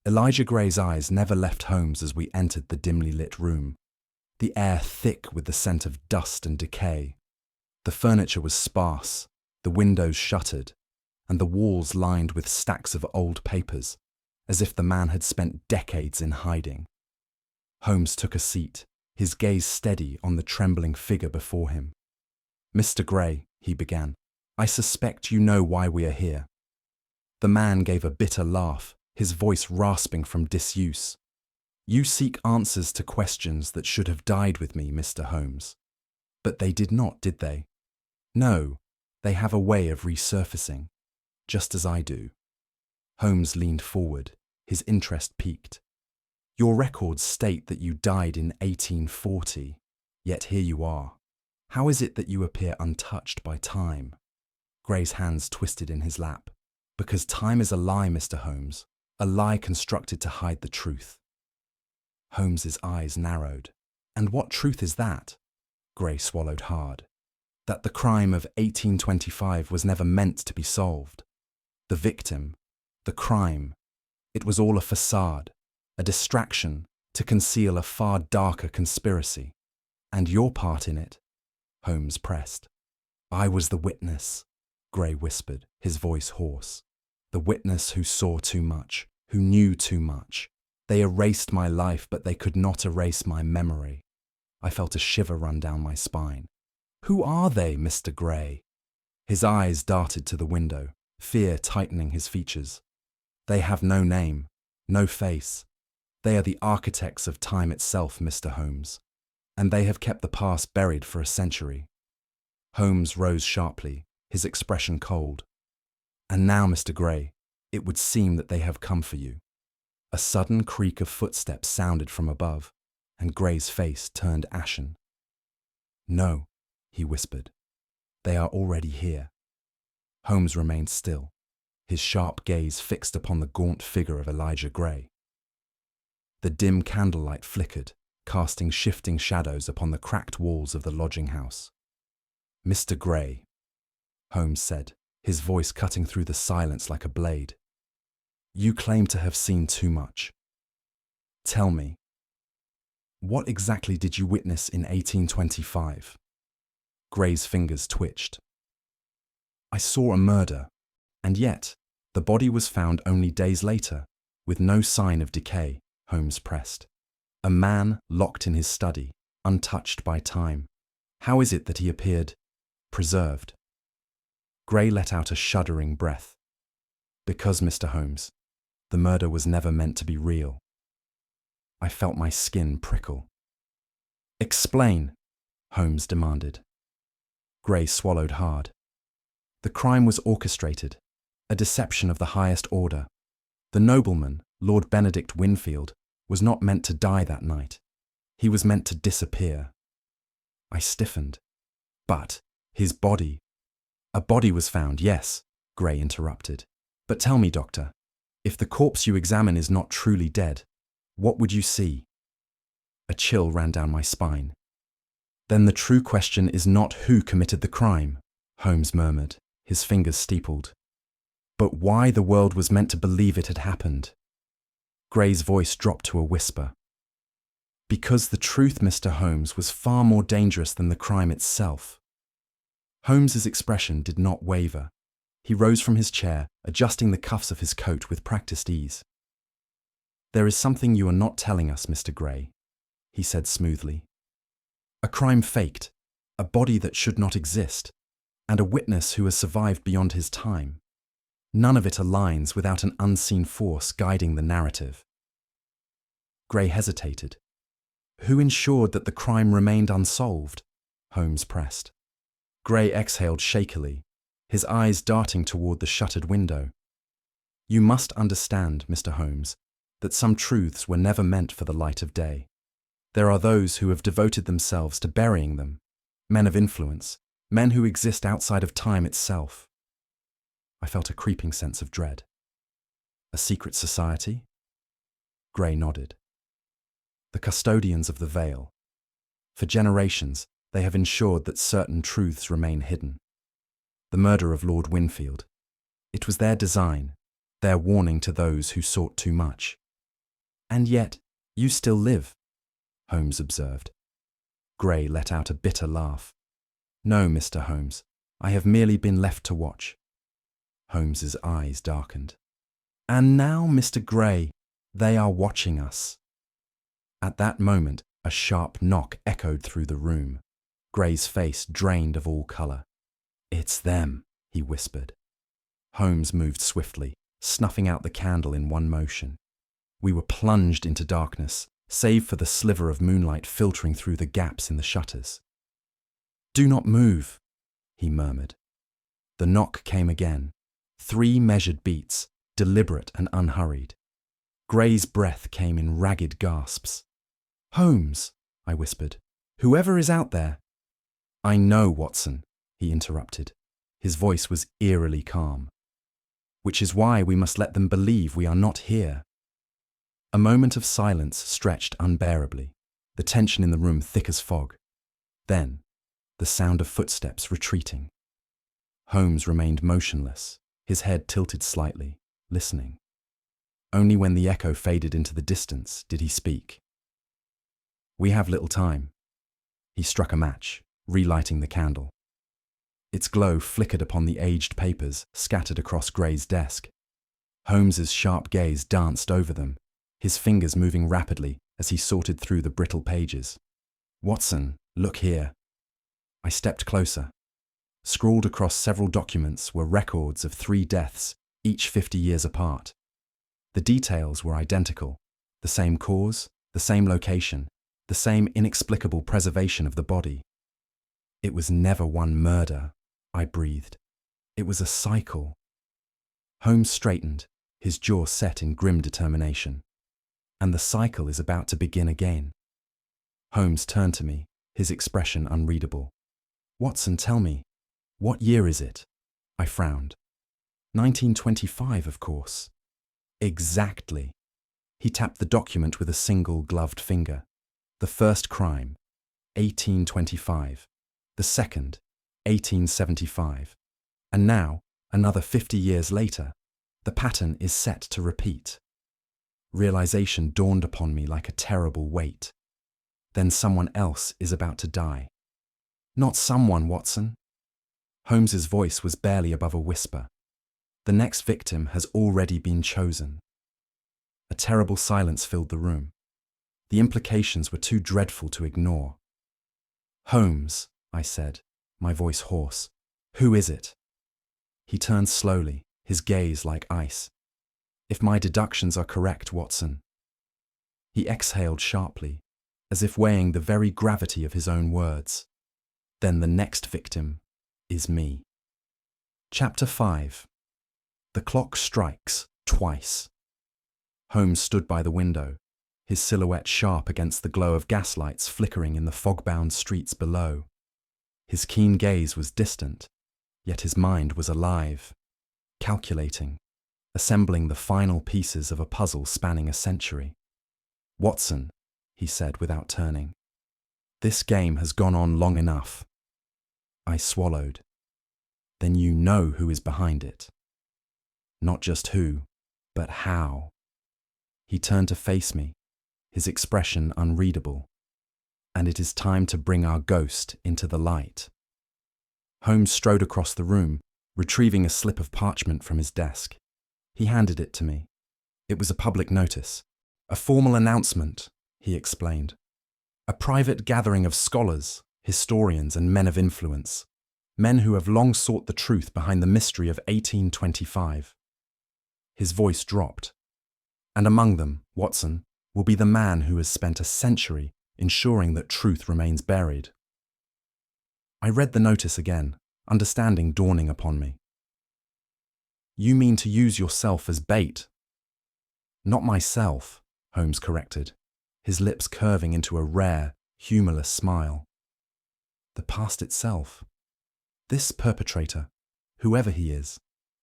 [SPEAKER 1] Elijah Gray's eyes never left Holmes as we entered the dimly lit room, the air thick with the scent of dust and decay. The furniture was sparse, the windows shuttered, and the walls lined with stacks of old papers, as if the man had spent decades in hiding. Holmes took a seat, his gaze steady on the trembling figure before him. Mr. Gray, he began, I suspect you know why we are here. The man gave a bitter laugh, his voice rasping from disuse. You seek answers to questions that should have died with me, Mr. Holmes. But they did not, did they? No, they have a way of resurfacing, just as I do. Holmes leaned forward, his interest piqued. Your records state that you died in 1840, yet here you are. How is it that you appear untouched by time? Gray's hands twisted in his lap. Because time is a lie, Mr. Holmes, a lie constructed to hide the truth. Holmes's eyes narrowed. And what truth is that? Gray swallowed hard. That the crime of 1825 was never meant to be solved. The victim, the crime, it was all a facade, a distraction to conceal a far darker conspiracy. And your part in it, Holmes pressed. I was the witness, Gray whispered, his voice hoarse. The witness who saw too much, who knew too much. They erased my life, but they could not erase my memory. I felt a shiver run down my spine. Who are they, Mr. Gray? His eyes darted to the window, fear tightening his features. They have no name, no face. They are the architects of time itself, Mr. Holmes, and they have kept the past buried for a century. Holmes rose sharply, his expression cold. And now, Mr. Gray, it would seem that they have come for you. A sudden creak of footsteps sounded from above, and Gray's face turned ashen. No, he whispered. They are already here. Holmes remained still, his sharp gaze fixed upon the gaunt figure of Elijah Gray. The dim candlelight flickered, casting shifting shadows upon the cracked walls of the lodging house. Mr. Gray, Holmes said, his voice cutting through the silence like a blade. You claim to have seen too much. Tell me, what exactly did you witness in 1825? Gray's fingers twitched. I saw a murder, and yet the body was found only days later, with no sign of decay, Holmes pressed. A man locked in his study, untouched by time. How is it that he appeared preserved? Gray let out a shuddering breath. Because, Mr. Holmes, the murder was never meant to be real. I felt my skin prickle. Explain, Holmes demanded. Gray swallowed hard. The crime was orchestrated, a deception of the highest order. The nobleman, Lord Benedict Winfield, was not meant to die that night. He was meant to disappear. I stiffened. But his body... A body was found, yes, Gray interrupted. But tell me, Doctor, if the corpse you examine is not truly dead, what would you see? A chill ran down my spine. Then the true question is not who committed the crime, Holmes murmured, his fingers steepled, but why the world was meant to believe it had happened. Gray's voice dropped to a whisper. Because the truth, Mr. Holmes, was far more dangerous than the crime itself. Holmes's expression did not waver. He rose from his chair, adjusting the cuffs of his coat with practiced ease. There is something you are not telling us, Mr. Gray, he said smoothly. A crime faked, a body that should not exist, and a witness who has survived beyond his time. None of it aligns without an unseen force guiding the narrative. Gray hesitated. Who ensured that the crime remained unsolved? Holmes pressed. Gray exhaled shakily, his eyes darting toward the shuttered window. You must understand, Mr. Holmes, that some truths were never meant for the light of day. There are those who have devoted themselves to burying them, men of influence, men who exist outside of time itself. I felt a creeping sense of dread. A secret society? Gray nodded. The custodians of the veil. For generations, they have ensured that certain truths remain hidden. The murder of Lord Winfield. It was their design, their warning to those who sought too much. And yet, you still live, Holmes observed. Gray let out a bitter laugh. No, Mr. Holmes, I have merely been left to watch. Holmes's eyes darkened. And now, Mr. Gray, they are watching us. At that moment, a sharp knock echoed through the room. Gray's face drained of all colour. It's them, he whispered. Holmes moved swiftly, snuffing out the candle in one motion. We were plunged into darkness, save for the sliver of moonlight filtering through the gaps in the shutters. Do not move, he murmured. The knock came again. 3 measured beats, deliberate and unhurried. Gray's breath came in ragged gasps. Holmes, I whispered. Whoever is out there. I know, Watson, he interrupted. His voice was eerily calm. Which is why we must let them believe we are not here. A moment of silence stretched unbearably, the tension in the room thick as fog. Then, the sound of footsteps retreating. Holmes remained motionless, his head tilted slightly, listening. Only when the echo faded into the distance did he speak. We have little time. He struck a match, relighting the candle. Its glow flickered upon the aged papers scattered across Gray's desk. Holmes's sharp gaze danced over them, his fingers moving rapidly as he sorted through the brittle pages. "Watson, look here." I stepped closer. Scrawled across several documents were records of 3 deaths, each 50 years apart. The details were identical: the same cause, the same location, the same inexplicable preservation of the body. "It was never one murder," I breathed. "It was a cycle." Holmes straightened, his jaw set in grim determination. "And the cycle is about to begin again." Holmes turned to me, his expression unreadable. "Watson, tell me, what year is it?" I frowned. 1925, of course." "Exactly." He tapped the document with a single gloved finger. "The first crime, 1825. The second, 1875. And now, another 50 years later, the pattern is set to repeat." Realization dawned upon me like a terrible weight. Then someone else is about to die. "Not someone, Watson." Holmes's voice was barely above a whisper. "The next victim has already been chosen." A terrible silence filled the room. The implications were too dreadful to ignore. "Holmes," I said, my voice hoarse, "who is it?" He turned slowly, his gaze like ice. "If my deductions are correct, Watson." He exhaled sharply, as if weighing the very gravity of his own words. "Then the next victim is me." Chapter 5. The clock strikes twice. Holmes stood by the window, his silhouette sharp against the glow of gaslights flickering in the fog-bound streets below. His keen gaze was distant, yet his mind was alive, calculating, assembling the final pieces of a puzzle spanning a century. "Watson," he said without turning, "this game has gone on long enough." I swallowed. "Then you know who is behind it." "Not just who, but how." He turned to face me, his expression unreadable. "And it is time to bring our ghost into the light." Holmes strode across the room, retrieving a slip of parchment from his desk. He handed it to me. It was a public notice. "A formal announcement," he explained. "A private gathering of scholars, historians, and men of influence. Men who have long sought the truth behind the mystery of 1825. His voice dropped. "And among them, Watson, will be the man who has spent a century ensuring that truth remains buried." I read the notice again, understanding dawning upon me. "You mean to use yourself as bait?" "Not myself," Holmes corrected, his lips curving into a rare, humorless smile. "The past itself. This perpetrator, whoever he is,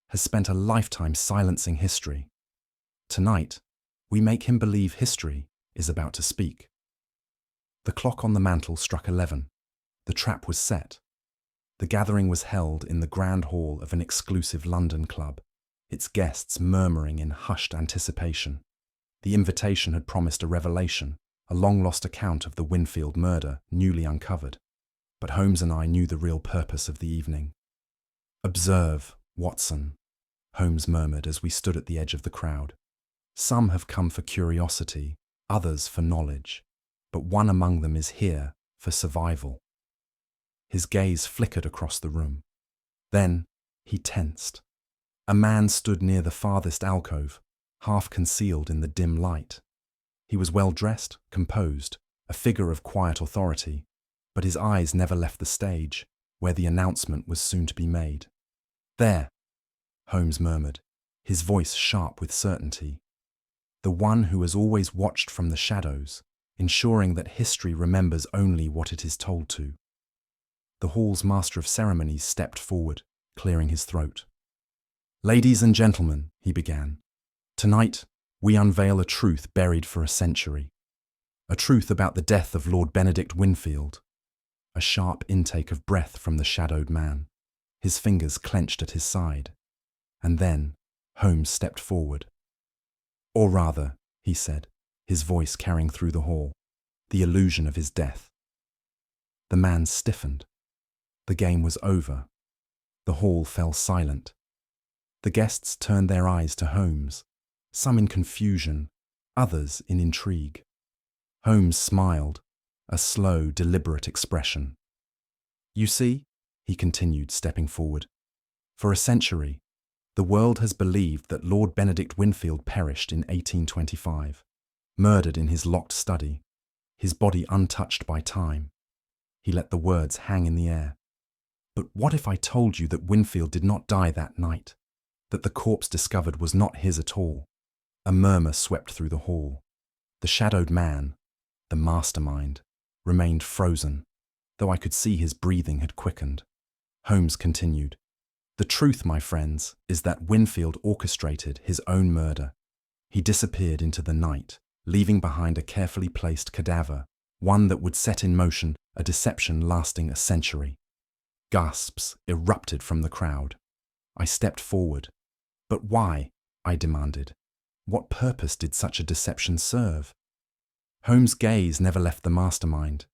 [SPEAKER 1] has spent a lifetime silencing history. Tonight, we make him believe history is about to speak." The clock on the mantel struck 11. The trap was set. The gathering was held in the grand hall of an exclusive London club, its guests murmuring in hushed anticipation. The invitation had promised a revelation, a long-lost account of the Winfield murder, newly uncovered. But Holmes and I knew the real purpose of the evening. "Observe, Watson," Holmes murmured as we stood at the edge of the crowd. "Some have come for curiosity, others for knowledge, but one among them is here for survival." His gaze flickered across the room. Then he tensed. A man stood near the farthest alcove, half concealed in the dim light. He was well-dressed, composed, a figure of quiet authority, but his eyes never left the stage, where the announcement was soon to be made. "There," Holmes murmured, his voice sharp with certainty. "The one who has always watched from the shadows, ensuring that history remembers only what it is told to." The hall's master of ceremonies stepped forward, clearing his throat. "Ladies and gentlemen," he began, "tonight we unveil a truth buried for a century. A truth about the death of Lord Benedict Winfield." A sharp intake of breath from the shadowed man, his fingers clenched at his side. And then Holmes stepped forward. "Or rather," he said, his voice carrying through the hall, "the illusion of his death." The man stiffened. The game was over. The hall fell silent. The guests turned their eyes to Holmes, some in confusion, others in intrigue. Holmes smiled, a slow, deliberate expression. You see, he continued, stepping forward, for a century, the world has believed that Lord Benedict Winfield perished in 1825, murdered in his locked study, his body untouched by time. He let the words hang in the air. But what if I told you that Winfield did not die that night, that the corpse discovered was not his at all? A murmur swept through the hall. The shadowed man, the mastermind, remained frozen, though I could see his breathing had quickened. Holmes continued, The truth, my friends, is that Winfield orchestrated his own murder. He disappeared into the night, leaving behind a carefully placed cadaver, one that would set in motion a deception lasting a century. Gasps erupted from the crowd. I stepped forward. But why? I demanded. What purpose did such a deception serve? Holmes' gaze never left the mastermind.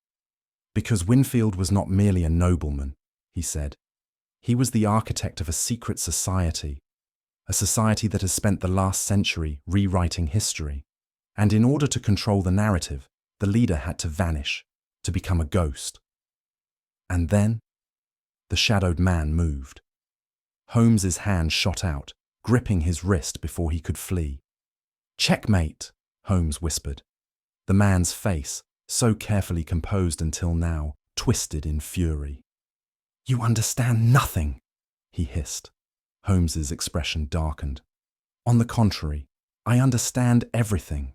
[SPEAKER 1] Because Winfield was not merely a nobleman, he said. He was the architect of a secret society, a society that has spent the last century rewriting history. And in order to control the narrative, the leader had to vanish, to become a ghost. And then, the shadowed man moved. Holmes's hand shot out, gripping his wrist before he could flee. Checkmate, Holmes whispered. The man's face, so carefully composed until now, twisted in fury. You understand nothing, he hissed. Holmes's expression darkened. On the contrary, I understand everything.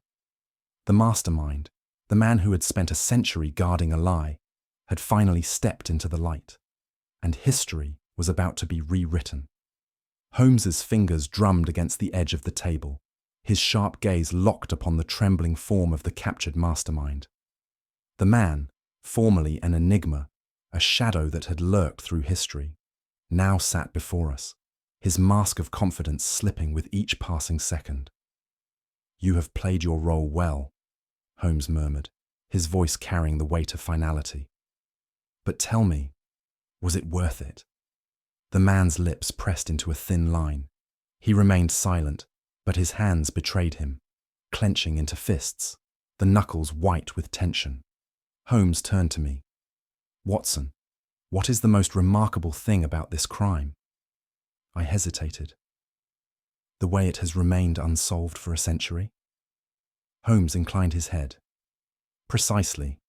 [SPEAKER 1] The mastermind, the man who had spent a century guarding a lie, had finally stepped into the light, and history was about to be rewritten. Holmes's fingers drummed against the edge of the table, his sharp gaze locked upon the trembling form of the captured mastermind. The man, formerly an enigma, a shadow that had lurked through history, now sat before us, his mask of confidence slipping with each passing second. You have played your role well, Holmes murmured, his voice carrying the weight of finality. But tell me, was it worth it? The man's lips pressed into a thin line. He remained silent, but his hands betrayed him, clenching into fists, the knuckles white with tension. Holmes turned to me. Watson, what is the most remarkable thing about this crime? I hesitated. The way it has remained unsolved for a century? Holmes inclined his head. Precisely.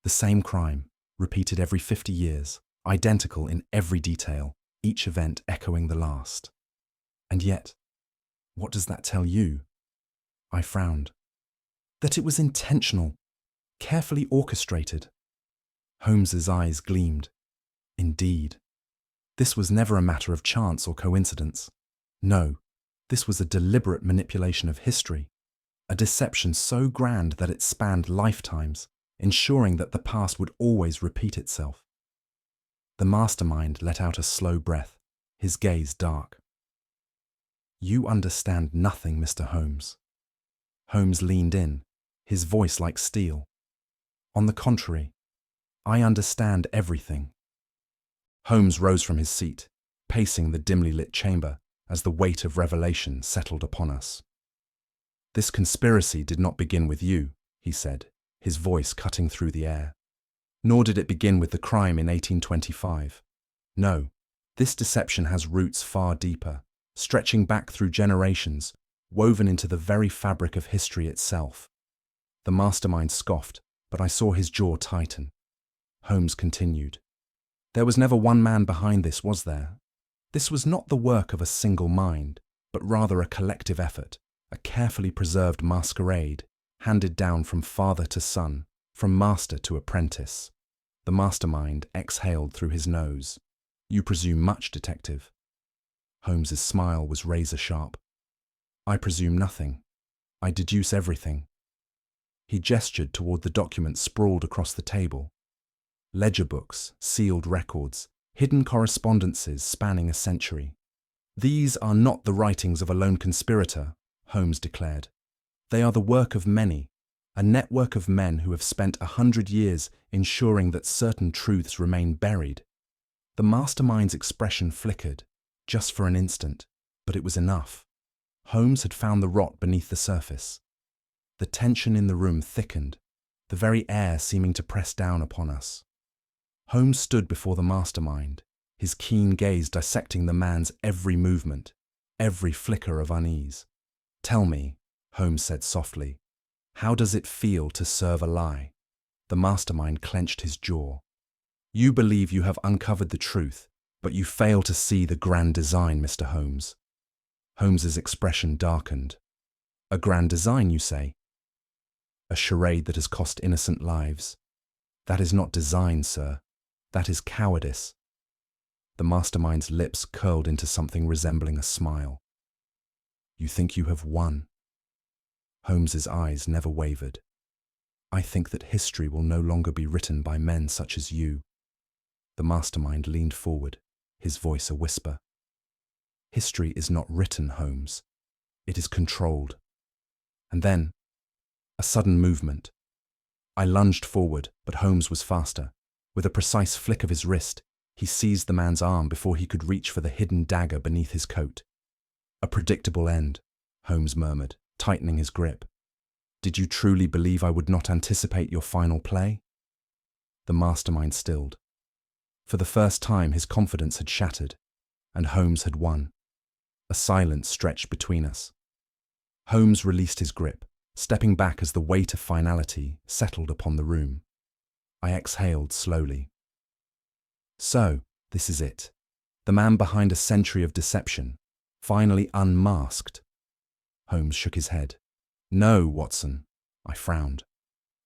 [SPEAKER 1] The same crime, repeated every 50 years, identical in every detail, each event echoing the last. And yet, what does that tell you? I frowned. That it was intentional, carefully orchestrated. Holmes's eyes gleamed. Indeed. This was never a matter of chance or coincidence. No, this was a deliberate manipulation of history, a deception so grand that it spanned lifetimes, ensuring that the past would always repeat itself. The mastermind let out a slow breath, his gaze dark. You understand nothing, Mr. Holmes. Holmes leaned in, his voice like steel. On the contrary, I understand everything. Holmes rose from his seat, pacing the dimly lit chamber as the weight of revelation settled upon us. This conspiracy did not begin with you, he said, his voice cutting through the air. Nor did it begin with the crime in 1825. No, this deception has roots far deeper, stretching back through generations, woven into the very fabric of history itself. The mastermind scoffed, but I saw his jaw tighten. Holmes continued. There was never one man behind this, was there? This was not the work of a single mind, but rather a collective effort, a carefully preserved masquerade, handed down from father to son, from master to apprentice. The mastermind exhaled through his nose. You presume much, detective. Holmes's smile was razor-sharp. I presume nothing. I deduce everything. He gestured toward the documents sprawled across the table. Ledger books, sealed records, hidden correspondences spanning a century. These are not the writings of a lone conspirator, Holmes declared. They are the work of many, a network of men who have spent 100 years ensuring that certain truths remain buried. The mastermind's expression flickered, just for an instant, but it was enough. Holmes had found the rot beneath the surface. The tension in the room thickened, the very air seeming to press down upon us. Holmes stood before the mastermind, his keen gaze dissecting the man's every movement, every flicker of unease. "Tell me," Holmes said softly, "how does it feel to serve a lie?" The mastermind clenched his jaw. "You believe you have uncovered the truth, but you fail to see the grand design, Mr. Holmes." Holmes's expression darkened. "A grand design, you say?" "A charade that has cost innocent lives. That is not design, sir. That is cowardice." The mastermind's lips curled into something resembling a smile. "You think you have won?" Holmes's eyes never wavered. "I think that history will no longer be written by men such as you." The mastermind leaned forward, his voice a whisper. "History is not written, Holmes. It is controlled." And then, a sudden movement. I lunged forward, but Holmes was faster. With a precise flick of his wrist, he seized the man's arm before he could reach for the hidden dagger beneath his coat. "A predictable end," Holmes murmured, tightening his grip. "Did you truly believe I would not anticipate your final play?" The mastermind stilled. For the first time, his confidence had shattered, and Holmes had won. A silence stretched between us. Holmes released his grip, stepping back as the weight of finality settled upon the room. I exhaled slowly. So, this is it. The man behind a century of deception, finally unmasked. Holmes shook his head. "No, Watson." I frowned.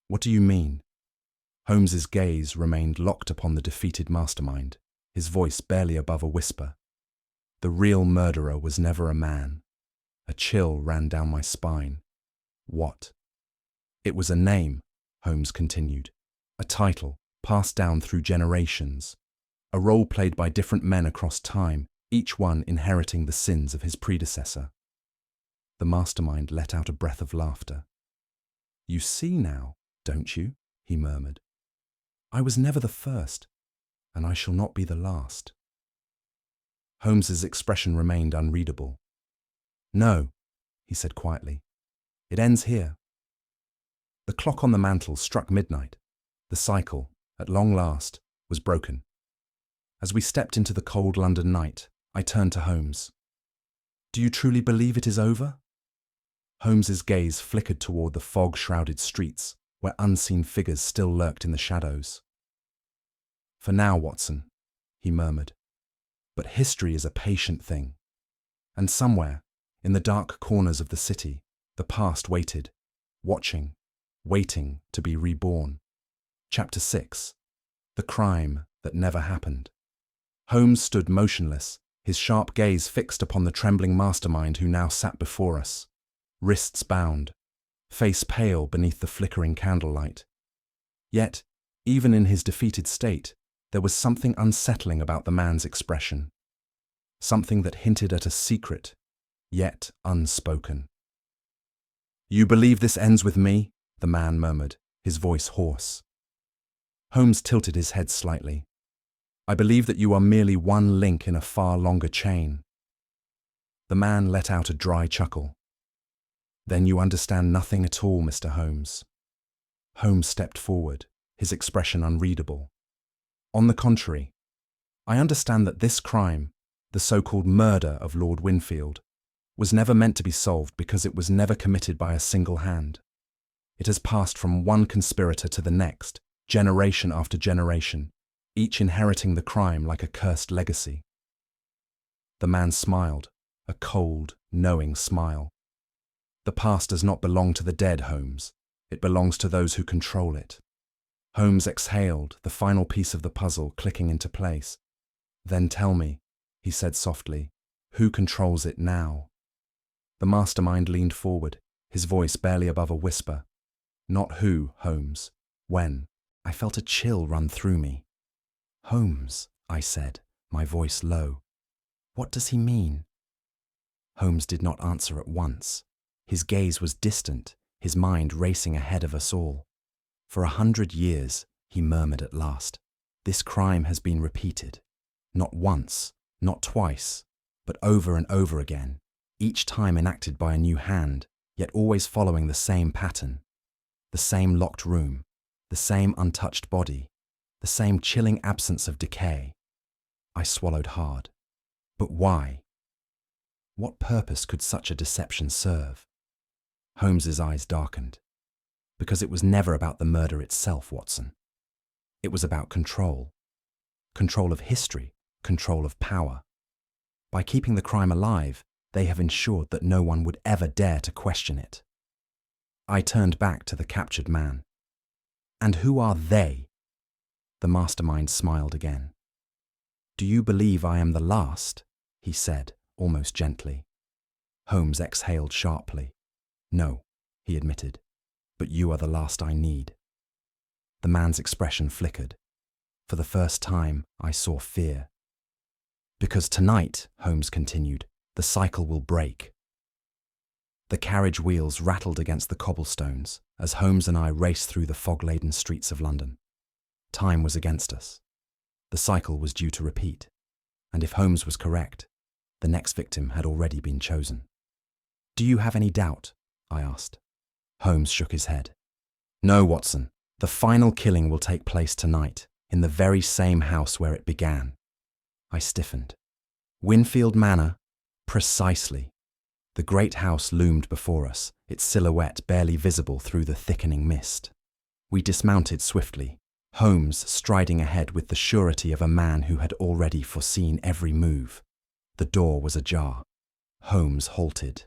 [SPEAKER 1] "What do you mean?" Holmes's gaze remained locked upon the defeated mastermind, his voice barely above a whisper. "The real murderer was never a man." A chill ran down my spine. "What?" "It was a name," Holmes continued. "A title, passed down through generations. A role played by different men across time, each one inheriting the sins of his predecessor." The mastermind let out a breath of laughter. "You see now, don't you?" he murmured. "I was never the first, and I shall not be the last." Holmes's expression remained unreadable. "No," he said quietly. "It ends here." The clock on the mantel struck midnight. The cycle, at long last, was broken. As we stepped into the cold London night, I turned to Holmes. "Do you truly believe it is over?" Holmes's gaze flickered toward the fog-shrouded streets, where unseen figures still lurked in the shadows. "For now, Watson," he murmured. "But history is a patient thing. And somewhere, in the dark corners of the city, the past waited, watching, waiting to be reborn." Chapter 6. The Crime That Never Happened. Holmes stood motionless, his sharp gaze fixed upon the trembling mastermind who now sat before us, wrists bound, face pale beneath the flickering candlelight. Yet, even in his defeated state, there was something unsettling about the man's expression. Something that hinted at a secret, yet unspoken. "You believe this ends with me?" the man murmured, his voice hoarse. Holmes tilted his head slightly. "I believe that you are merely one link in a far longer chain." The man let out a dry chuckle. "Then you understand nothing at all, Mr. Holmes." Holmes stepped forward, his expression unreadable. "On the contrary, I understand that this crime, the so-called murder of Lord Winfield, was never meant to be solved because it was never committed by a single hand. It has passed from one conspirator to the next, generation after generation, each inheriting the crime like a cursed legacy." The man smiled, a cold, knowing smile. "The past does not belong to the dead, Holmes. It belongs to those who control it." Holmes exhaled, the final piece of the puzzle clicking into place. "Then tell me," he said softly, "who controls it now?" The mastermind leaned forward, his voice barely above a whisper. "Not who, Holmes. When." I felt a chill run through me. "Holmes," I said, my voice low. "What does he mean?" Holmes did not answer at once. His gaze was distant, his mind racing ahead of us all. "For 100 years," he murmured at last, "this crime has been repeated. Not once, not twice, but over and over again, each time enacted by a new hand, yet always following the same pattern. The same locked room, the same untouched body, the same chilling absence of decay. I swallowed hard. But why? What purpose could such a deception serve? Holmes's eyes darkened. Because it was never about the murder itself, Watson. It was about control. Control of history, control of power. By keeping the crime alive, they have ensured that no one would ever dare to question it. I turned back to the captured man. And who are they? The mastermind smiled again. Do you believe I am the last? He said, almost gently. Holmes exhaled sharply. No, he admitted, but you are the last I need. The man's expression flickered. For the first time, I saw fear. Because tonight, Holmes continued, the cycle will break. The carriage wheels rattled against the cobblestones as Holmes and I raced through the fog-laden streets of London. Time was against us. The cycle was due to repeat, and if Holmes was correct, the next victim had already been chosen. Do you have any doubt? I asked. Holmes shook his head. No, Watson. The final killing will take place tonight, in the very same house where it began. I stiffened. Winfield Manor? Precisely. The great house loomed before us, its silhouette barely visible through the thickening mist. We dismounted swiftly, Holmes striding ahead with the surety of a man who had already foreseen every move. The door was ajar. Holmes halted.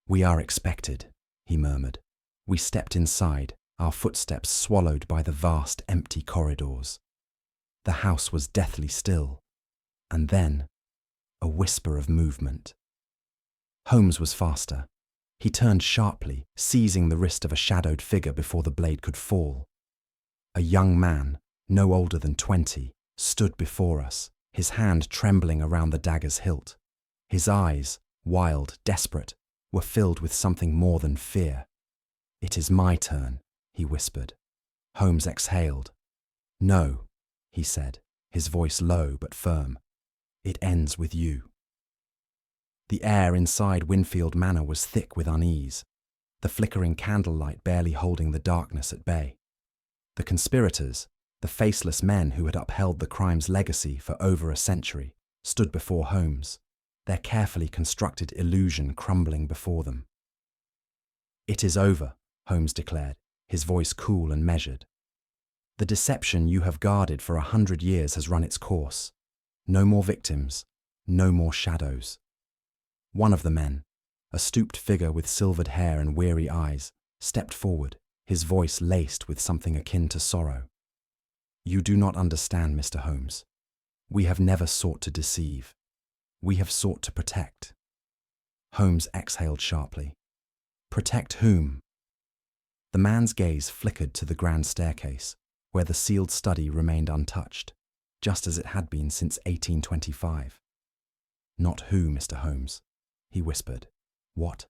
[SPEAKER 1] We are expected, he murmured. We stepped inside, our footsteps swallowed by the vast empty corridors. The house was deathly still, and then a whisper of movement. Holmes was faster. He turned sharply, seizing the wrist of a shadowed figure before the blade could fall. A young man, no older than 20, stood before us, his hand trembling around the dagger's hilt. His eyes, wild, desperate, were filled with something more than fear. It is my turn, he whispered. Holmes exhaled. No, he said, his voice low but firm. It ends with you. The air inside Winfield Manor was thick with unease, the flickering candlelight barely holding the darkness at bay. The conspirators, the faceless men who had upheld the crime's legacy for over a century, stood before Holmes, their carefully constructed illusion crumbling before them. It is over, Holmes declared, his voice cool and measured. The deception you have guarded for 100 years has run its course. No more victims, no more shadows. One of the men, a stooped figure with silvered hair and weary eyes, stepped forward, his voice laced with something akin to sorrow. You do not understand, Mr. Holmes. We have never sought to deceive. We have sought to protect. Holmes exhaled sharply. Protect whom? The man's gaze flickered to the grand staircase, where the sealed study remained untouched, just as it had been since 1825. Not who, Mr. Holmes, he whispered. What?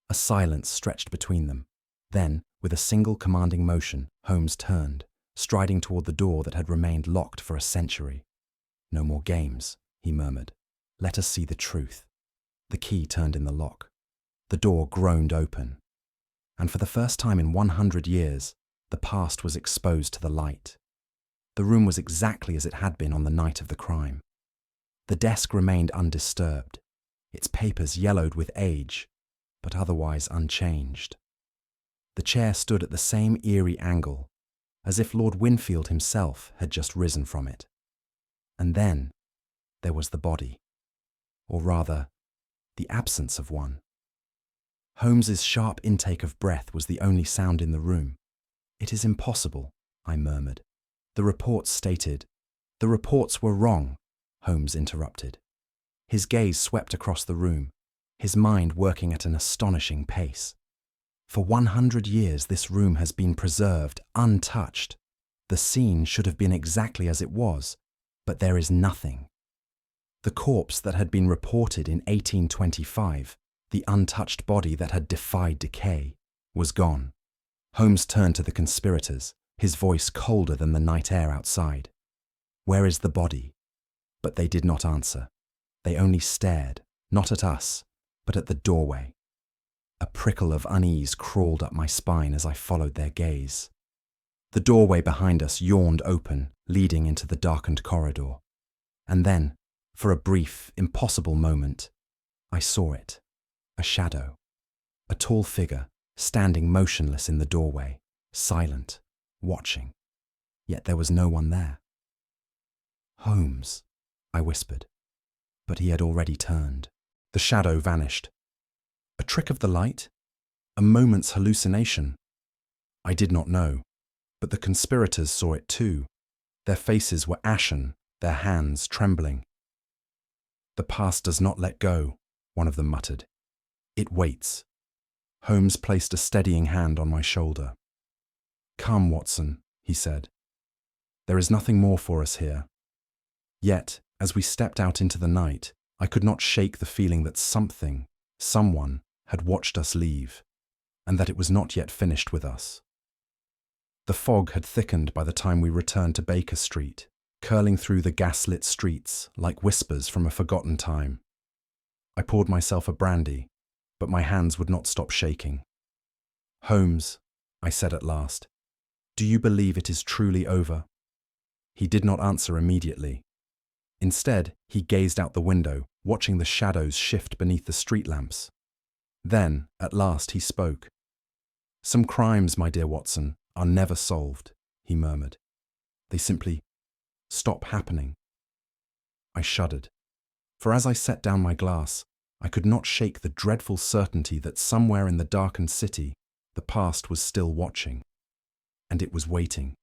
[SPEAKER 1] A silence stretched between them. Then, with a single commanding motion, Holmes turned, striding toward the door that had remained locked for a century. No more games, he murmured. Let us see the truth. The key turned in the lock. The door groaned open. And for the first time in 100 years, the past was exposed to the light. The room was exactly as it had been on the night of the crime. The desk remained undisturbed, its papers yellowed with age, but otherwise unchanged. The chair stood at the same eerie angle, as if Lord Winfield himself had just risen from it. And then there was the body, or rather, the absence of one. Holmes's sharp intake of breath was the only sound in the room. It is impossible, I murmured. The reports stated. The reports were wrong, Holmes interrupted. His gaze swept across the room, his mind working at an astonishing pace. For 100 years this room has been preserved, untouched. The scene should have been exactly as it was, but there is nothing. The corpse that had been reported in 1825, the untouched body that had defied decay, was gone. Holmes turned to the conspirators, his voice colder than the night air outside. Where is the body? But they did not answer. They only stared, not at us, but at the doorway. A prickle of unease crawled up my spine as I followed their gaze. The doorway behind us yawned open, leading into the darkened corridor. And then, for a brief, impossible moment, I saw it. A shadow. A tall figure, standing motionless in the doorway, silent, watching. Yet there was no one there. "Holmes," I whispered. But he had already turned. The shadow vanished. A trick of the light? A moment's hallucination? I did not know, but the conspirators saw it too. Their faces were ashen, their hands trembling. "The past does not let go," one of them muttered. "It waits." Holmes placed a steadying hand on my shoulder. "Come, Watson," he said. "There is nothing more for us here." Yet, as we stepped out into the night, I could not shake the feeling that something, someone, had watched us leave, and that it was not yet finished with us. The fog had thickened by the time we returned to Baker Street, curling through the gas-lit streets like whispers from a forgotten time. I poured myself a brandy, but my hands would not stop shaking. "Holmes," I said at last, "do you believe it is truly over?" He did not answer immediately. Instead, he gazed out the window, watching the shadows shift beneath the street lamps. Then, at last, he spoke. "Some crimes, my dear Watson, are never solved," he murmured. "They simply stop happening." I shuddered, for as I set down my glass, I could not shake the dreadful certainty that somewhere in the darkened city, the past was still watching, and it was waiting.